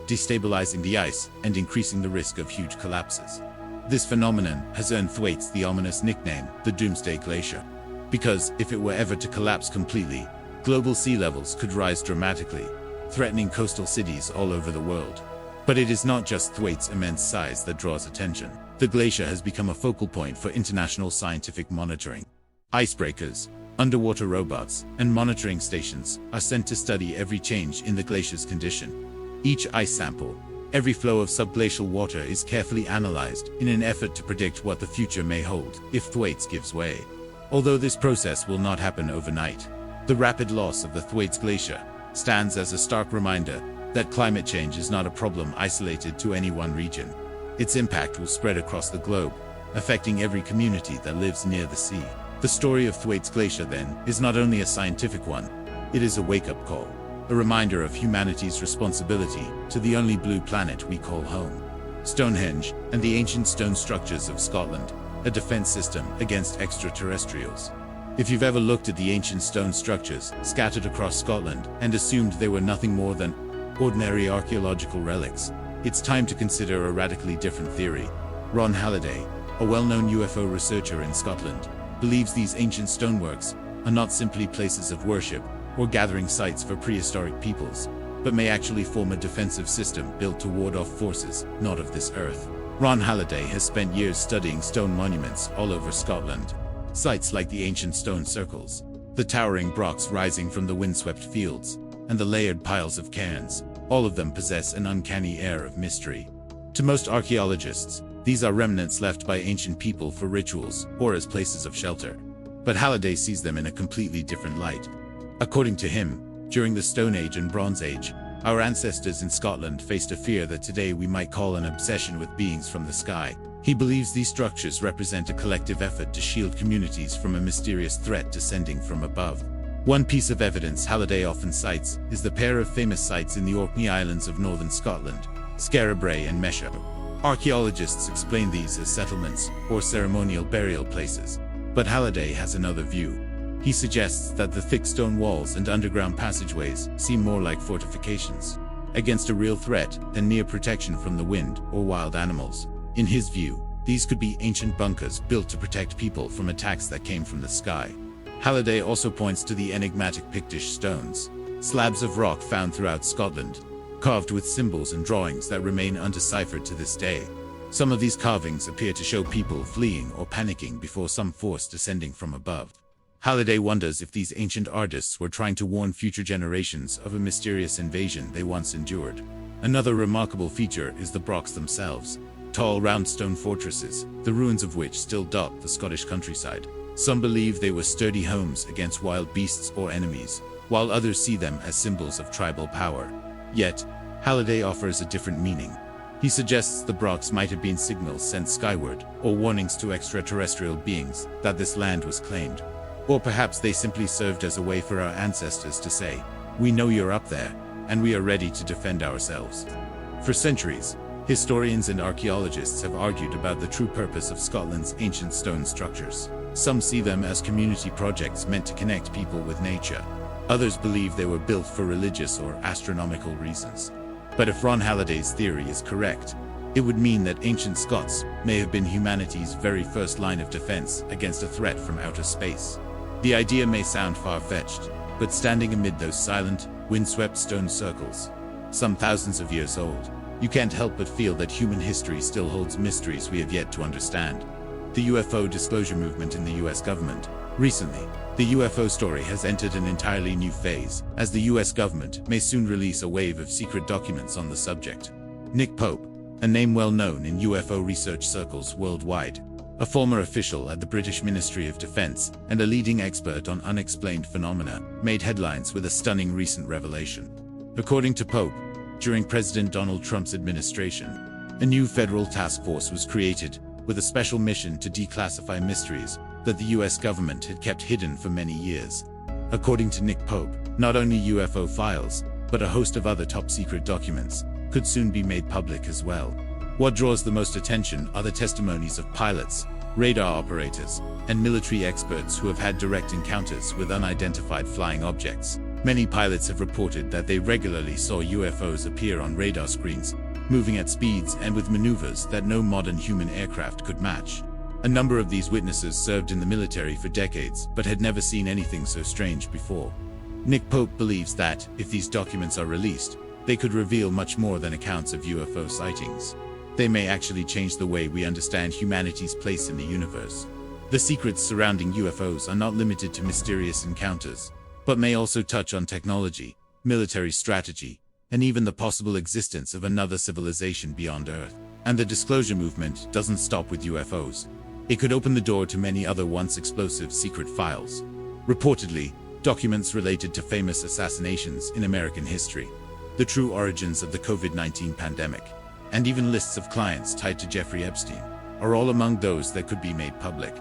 destabilizing the ice and increasing the risk of huge collapses. This phenomenon has earned Thwaites the ominous nickname, the Doomsday Glacier. Because, if it were ever to collapse completely, global sea levels could rise dramatically, threatening coastal cities all over the world. But it is not just Thwaites' immense size that draws attention. The glacier has become a focal point for international scientific monitoring. Icebreakers, underwater robots, and monitoring stations are sent to study every change in the glacier's condition. Each ice sample, every flow of subglacial water is carefully analyzed in an effort to predict what the future may hold if Thwaites gives way. Although this process will not happen overnight, the rapid loss of the Thwaites Glacier stands as a stark reminder that climate change is not a problem isolated to any one region. Its impact will spread across the globe, affecting every community that lives near the sea. The story of Thwaites Glacier, then, is not only a scientific one, it is a wake-up call, a reminder of humanity's responsibility to the only blue planet we call home. Stonehenge, and the ancient stone structures of Scotland, a defense system against extraterrestrials. If you've ever looked at the ancient stone structures scattered across Scotland and assumed they were nothing more than ordinary archaeological relics, it's time to consider a radically different theory. Ron Halliday, a well-known UFO researcher in Scotland, believes these ancient stoneworks are not simply places of worship or gathering sites for prehistoric peoples, but may actually form a defensive system built to ward off forces not of this earth. Ron Halliday has spent years studying stone monuments all over Scotland. Sites like the ancient stone circles, the towering brocks rising from the windswept fields, and the layered piles of cairns, all of them possess an uncanny air of mystery. To most archaeologists, these are remnants left by ancient people for rituals or as places of shelter. But Halliday sees them in a completely different light. According to him, during the Stone Age and Bronze Age, our ancestors in Scotland faced a fear that today we might call an obsession with beings from the sky. He believes these structures represent a collective effort to shield communities from a mysterious threat descending from above. One piece of evidence Halliday often cites is the pair of famous sites in the Orkney Islands of northern Scotland, Scarabray and Mesha. Archaeologists explain these as settlements or ceremonial burial places, but Halliday has another view. He suggests that the thick stone walls and underground passageways seem more like fortifications against a real threat than mere protection from the wind or wild animals. In his view, these could be ancient bunkers built to protect people from attacks that came from the sky. Halliday also points to the enigmatic Pictish stones, slabs of rock found throughout Scotland, carved with symbols and drawings that remain undeciphered to this day. Some of these carvings appear to show people fleeing or panicking before some force descending from above. Halliday wonders if these ancient artists were trying to warn future generations of a mysterious invasion they once endured. Another remarkable feature is the brocks themselves, tall round stone fortresses, the ruins of which still dot the Scottish countryside. Some believe they were sturdy homes against wild beasts or enemies, while others see them as symbols of tribal power. Yet, Halliday offers a different meaning. He suggests the brocks might have been signals sent skyward, or warnings to extraterrestrial beings that this land was claimed. Or perhaps they simply served as a way for our ancestors to say, "We know you're up there, and we are ready to defend ourselves." For centuries, historians and archaeologists have argued about the true purpose of Scotland's ancient stone structures. Some see them as community projects meant to connect people with nature. Others believe they were built for religious or astronomical reasons. But if Ron Halliday's theory is correct, it would mean that ancient Scots may have been humanity's very first line of defense against a threat from outer space. The idea may sound far-fetched, but standing amid those silent, windswept stone circles, some thousands of years old, you can't help but feel that human history still holds mysteries we have yet to understand. The UFO disclosure movement in the US government. Recently, the UFO story has entered an entirely new phase, as the US government may soon release a wave of secret documents on the subject. Nick Pope, a name well known in UFO research circles worldwide, a former official at the British Ministry of Defense and a leading expert on unexplained phenomena, made headlines with a stunning recent revelation. According to Pope, during President Donald Trump's administration, a new federal task force was created with a special mission to declassify mysteries that the US government had kept hidden for many years. According to Nick Pope, not only UFO files, but a host of other top-secret documents could soon be made public as well. What draws the most attention are the testimonies of pilots, radar operators, and military experts who have had direct encounters with unidentified flying objects. Many pilots have reported that they regularly saw UFOs appear on radar screens, moving at speeds and with maneuvers that no modern human aircraft could match. A number of these witnesses served in the military for decades, but had never seen anything so strange before. Nick Pope believes that, if these documents are released, they could reveal much more than accounts of UFO sightings. They may actually change the way we understand humanity's place in the universe. The secrets surrounding UFOs are not limited to mysterious encounters, but may also touch on technology, military strategy, and even the possible existence of another civilization beyond Earth. And the disclosure movement doesn't stop with UFOs. It could open the door to many other once explosive secret files. Reportedly, documents related to famous assassinations in American history, the true origins of the COVID-19 pandemic, and even lists of clients tied to Jeffrey Epstein, are all among those that could be made public.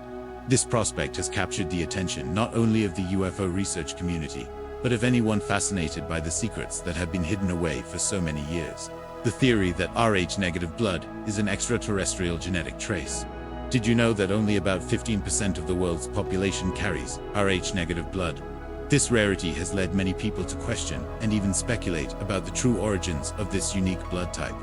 This prospect has captured the attention not only of the UFO research community, but of anyone fascinated by the secrets that have been hidden away for so many years. the theory that Rh-negative blood is an extraterrestrial genetic trace. Did you know that only about 15% of the world's population carries Rh-negative blood? This rarity has led many people to question and even speculate about the true origins of this unique blood type.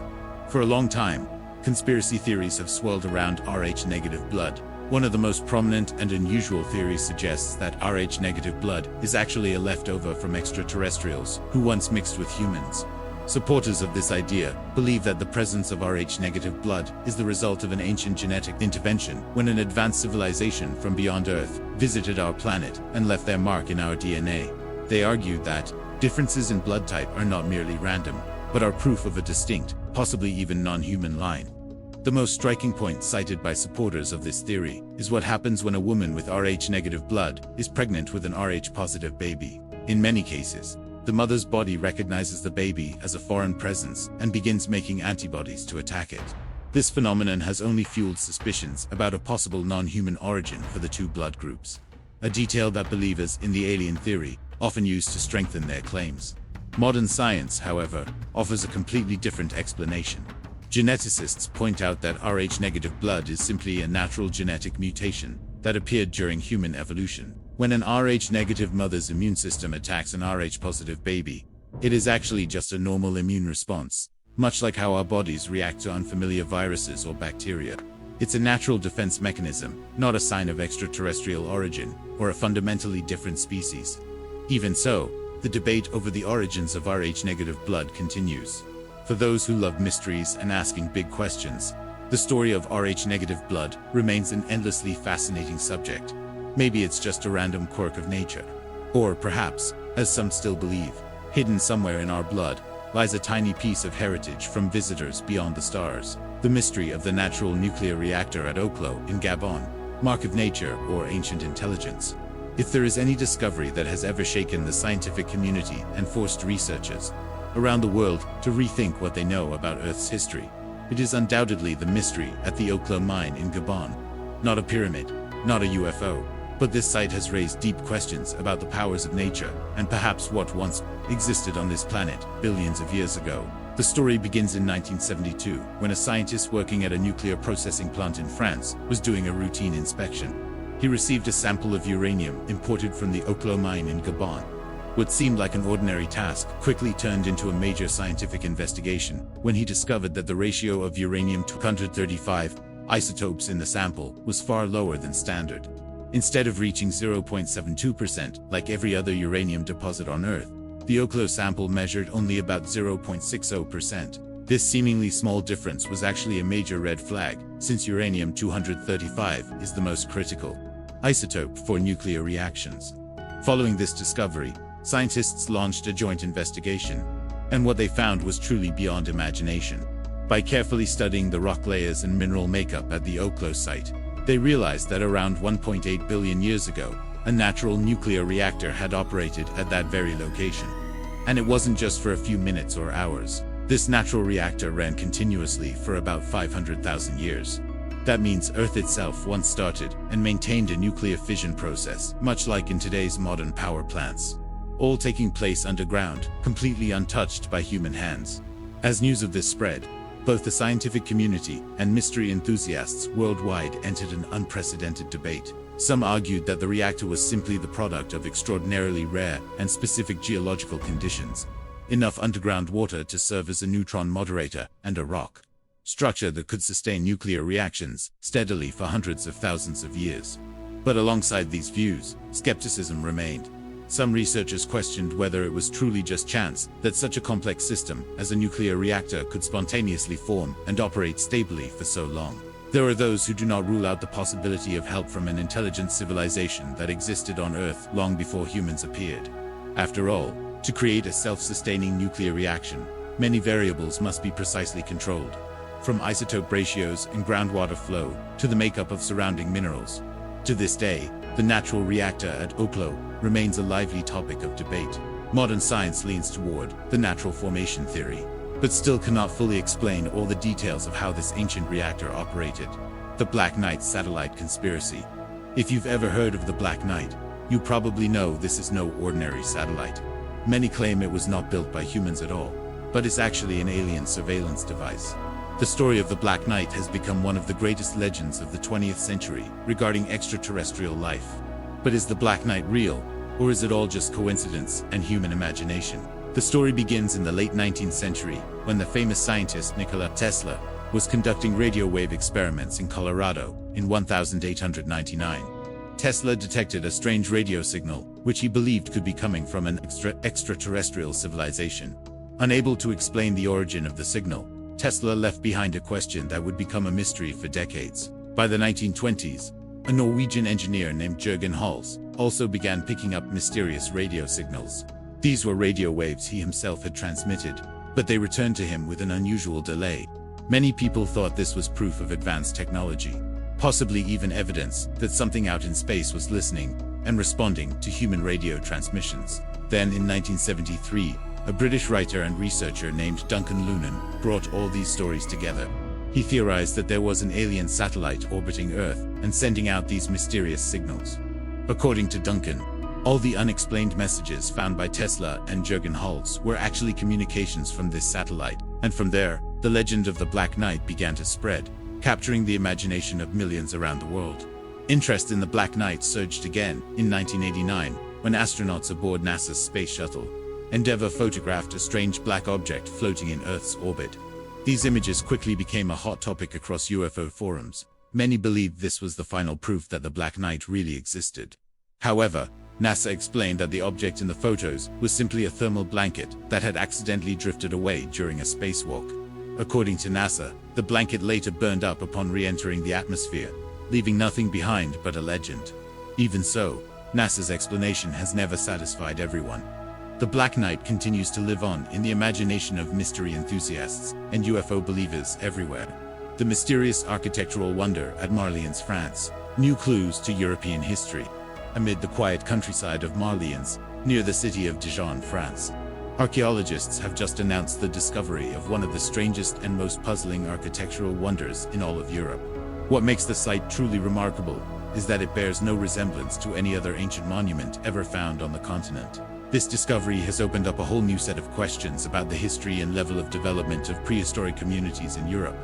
For a long time, conspiracy theories have swirled around Rh-negative blood. One of the most prominent and unusual theories suggests that Rh-negative blood is actually a leftover from extraterrestrials who once mixed with humans. Supporters of this idea believe that the presence of Rh-negative blood is the result of an ancient genetic intervention when an advanced civilization from beyond Earth visited our planet and left their mark in our DNA. They argue that differences in blood type are not merely random, but are proof of a distinct, possibly even non-human line. The most striking point cited by supporters of this theory is what happens when a woman with Rh-negative blood is pregnant with an Rh-positive baby. In many cases, the mother's body recognizes the baby as a foreign presence and begins making antibodies to attack it. This phenomenon has only fueled suspicions about a possible non-human origin for the two blood groups, a detail that believers in the alien theory often use to strengthen their claims. Modern science, however, offers a completely different explanation. Geneticists point out that Rh-negative blood is simply a natural genetic mutation that appeared during human evolution. When an Rh-negative mother's immune system attacks an Rh-positive baby, it is actually just a normal immune response, much like how our bodies react to unfamiliar viruses or bacteria. It's a natural defense mechanism, not a sign of extraterrestrial origin or a fundamentally different species. Even so, the debate over the origins of Rh-negative blood continues. For those who love mysteries and asking big questions, the story of Rh-negative blood remains an endlessly fascinating subject. Maybe it's just a random quirk of nature. Or perhaps, as some still believe, hidden somewhere in our blood lies a tiny piece of heritage from visitors beyond the stars. The mystery of the natural nuclear reactor at Oklo in Gabon, mark of nature or ancient intelligence. If there is any discovery that has ever shaken the scientific community and forced researchers around the world to rethink what they know about Earth's history, it is undoubtedly the mystery at the Oklo mine in Gabon. Not a pyramid, not a UFO, but this site has raised deep questions about the powers of nature and perhaps what once existed on this planet billions of years ago. The story begins in 1972, when a scientist working at a nuclear processing plant in France was doing a routine inspection. He received a sample of uranium imported from the Oklo mine in Gabon. What seemed like an ordinary task quickly turned into a major scientific investigation when he discovered that the ratio of uranium-235 isotopes in the sample was far lower than standard. Instead of reaching 0.72% like every other uranium deposit on Earth, the Oklo sample measured only about 0.60%. This seemingly small difference was actually a major red flag, since uranium-235 is the most critical isotope for nuclear reactions. Following this discovery, scientists launched a joint investigation, and what they found was truly beyond imagination. By carefully studying the rock layers and mineral makeup at the Oklo site, they realized that around 1.8 billion years ago, a natural nuclear reactor had operated at that very location. And it wasn't just for a few minutes or hours. This natural reactor ran continuously for about 500,000 years. That means Earth itself once started and maintained a nuclear fission process, much like in today's modern power plants, all taking place underground, completely untouched by human hands. As news of this spread, both the scientific community and mystery enthusiasts worldwide entered an unprecedented debate. Some argued that the reactor was simply the product of extraordinarily rare and specific geological conditions, enough underground water to serve as a neutron moderator and a rock structure that could sustain nuclear reactions steadily for hundreds of thousands of years. But alongside these views, skepticism remained. Some researchers questioned whether it was truly just chance that such a complex system as a nuclear reactor could spontaneously form and operate stably for so long. There are those who do not rule out the possibility of help from an intelligent civilization that existed on Earth long before humans appeared. After all, to create a self-sustaining nuclear reaction, many variables must be precisely controlled, from isotope ratios and groundwater flow to the makeup of surrounding minerals. To this day, the natural reactor at Oklo remains a lively topic of debate. Modern science leans toward the natural formation theory, but still cannot fully explain all the details of how this ancient reactor operated. The Black Knight satellite conspiracy. If you've ever heard of the Black Knight, you probably know this is no ordinary satellite. Many claim it was not built by humans at all, but is actually an alien surveillance device. The story of the Black Knight has become one of the greatest legends of the 20th century regarding extraterrestrial life. But is the Black Knight real, or is it all just coincidence and human imagination? The story begins in the late 19th century, when the famous scientist Nikola Tesla was conducting radio wave experiments in Colorado in 1899. Tesla detected a strange radio signal, which he believed could be coming from an extraterrestrial civilization. Unable to explain the origin of the signal, Tesla left behind a question that would become a mystery for decades. By the 1920s, a Norwegian engineer named Jørgen Hals also began picking up mysterious radio signals. These were radio waves he himself had transmitted, but they returned to him with an unusual delay. Many people thought this was proof of advanced technology, possibly even evidence that something out in space was listening and responding to human radio transmissions. Then in 1973, a British writer and researcher named Duncan Lunan brought all these stories together. He theorized that there was an alien satellite orbiting Earth and sending out these mysterious signals. According to Duncan, all the unexplained messages found by Tesla and Jørgen Hals were actually communications from this satellite, and from there, the legend of the Black Knight began to spread, capturing the imagination of millions around the world. Interest in the Black Knight surged again in 1989, when astronauts aboard NASA's space shuttle Endeavour photographed a strange black object floating in Earth's orbit. These images quickly became a hot topic across UFO forums. Many believed this was the final proof that the Black Knight really existed. However, NASA explained that the object in the photos was simply a thermal blanket that had accidentally drifted away during a spacewalk. According to NASA, the blanket later burned up upon re-entering the atmosphere, leaving nothing behind but a legend. Even so, NASA's explanation has never satisfied everyone. The Black Knight continues to live on in the imagination of mystery enthusiasts and UFO believers everywhere. The mysterious architectural wonder at Marlians, France, new clues to European history. Amid the quiet countryside of Marlians, near the city of Dijon, France, archaeologists have just announced the discovery of one of the strangest and most puzzling architectural wonders in all of Europe. What makes the site truly remarkable is that it bears no resemblance to any other ancient monument ever found on the continent. This discovery has opened up a whole new set of questions about the history and level of development of prehistoric communities in Europe.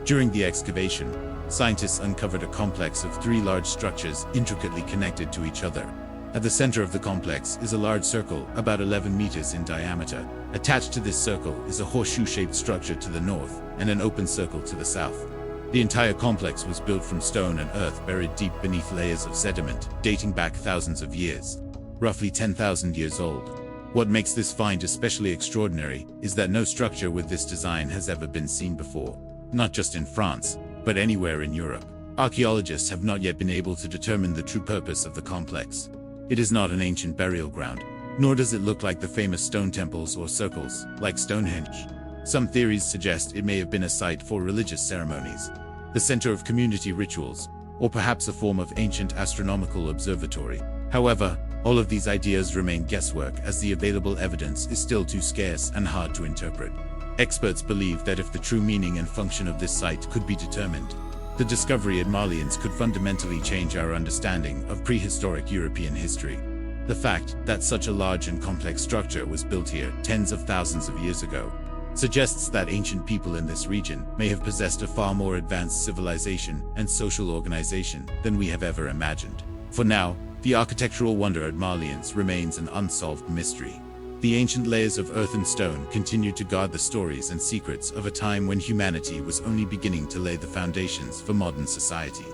During the excavation, scientists uncovered a complex of 3 large structures intricately connected to each other. At the center of the complex is a large circle about 11 meters in diameter. Attached to this circle is a horseshoe-shaped structure to the north and an open circle to the south. The entire complex was built from stone and earth buried deep beneath layers of sediment, dating back thousands of years. Roughly 10,000 years old. What makes this find especially extraordinary is that no structure with this design has ever been seen before, not just in France, but anywhere in Europe. Archaeologists have not yet been able to determine the true purpose of the complex. It is not an ancient burial ground, nor does it look like the famous stone temples or circles, like Stonehenge. Some theories suggest it may have been a site for religious ceremonies, the center of community rituals, or perhaps a form of ancient astronomical observatory. However, all of these ideas remain guesswork as the available evidence is still too scarce and hard to interpret. Experts believe that if the true meaning and function of this site could be determined, the discovery at Marlians could fundamentally change our understanding of prehistoric European history. The fact that such a large and complex structure was built here tens of thousands of years ago suggests that ancient people in this region may have possessed a far more advanced civilization and social organization than we have ever imagined. For now, the architectural wonder at Marlians remains an unsolved mystery. The ancient layers of earth and stone continue to guard the stories and secrets of a time when humanity was only beginning to lay the foundations for modern society.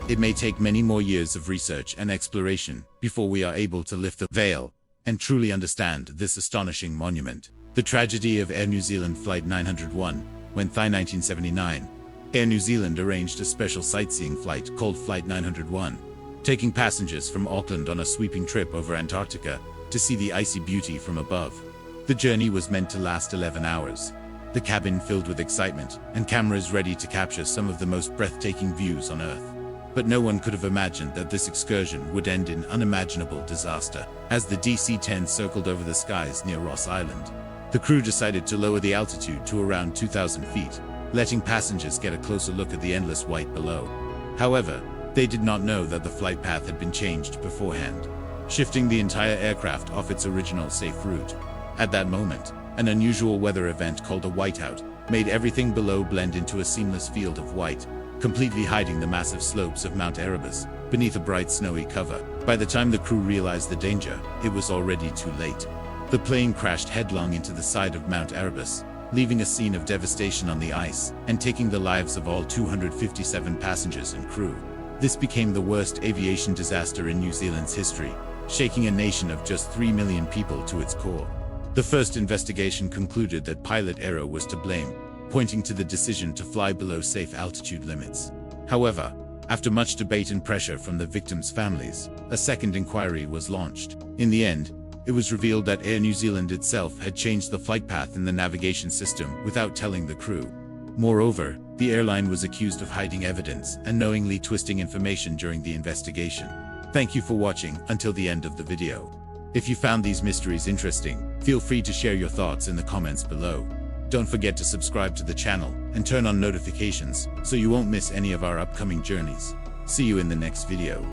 It may take many more years of research and exploration before we are able to lift the veil and truly understand this astonishing monument. The tragedy of Air New Zealand Flight 901, when in 1979, Air New Zealand arranged a special sightseeing flight called Flight 901. Taking passengers from Auckland on a sweeping trip over Antarctica to see the icy beauty from above. The journey was meant to last 11 hours. The cabin filled with excitement and cameras ready to capture some of the most breathtaking views on Earth. But no one could have imagined that this excursion would end in unimaginable disaster. As the DC-10 circled over the skies near Ross Island, the crew decided to lower the altitude to around 2,000 feet, letting passengers get a closer look at the endless white below. However, they did not know that the flight path had been changed beforehand, shifting the entire aircraft off its original safe route. At that moment, An unusual weather event called a whiteout made everything below blend into a seamless field of white, completely hiding the massive slopes of Mount Erebus beneath a bright snowy cover. By the time the crew realized the danger, it was already too late. The plane crashed headlong into the side of Mount Erebus, leaving a scene of devastation on the ice and taking the lives of all 257 passengers and crew. This became the worst aviation disaster in New Zealand's history, shaking a nation of just 3 million people to its core. The first investigation concluded that pilot error was to blame, pointing to the decision to fly below safe altitude limits. However, after much debate and pressure from the victims' families, a second inquiry was launched. In the end, it was revealed that Air New Zealand itself had changed the flight path in the navigation system without telling the crew. Moreover, the airline was accused of hiding evidence and knowingly twisting information during the investigation. Thank you for watching until the end of the video. If you found these mysteries interesting, feel free to share your thoughts in the comments below. Don't forget to subscribe to the channel and turn on notifications so you won't miss any of our upcoming journeys. See you in the next video.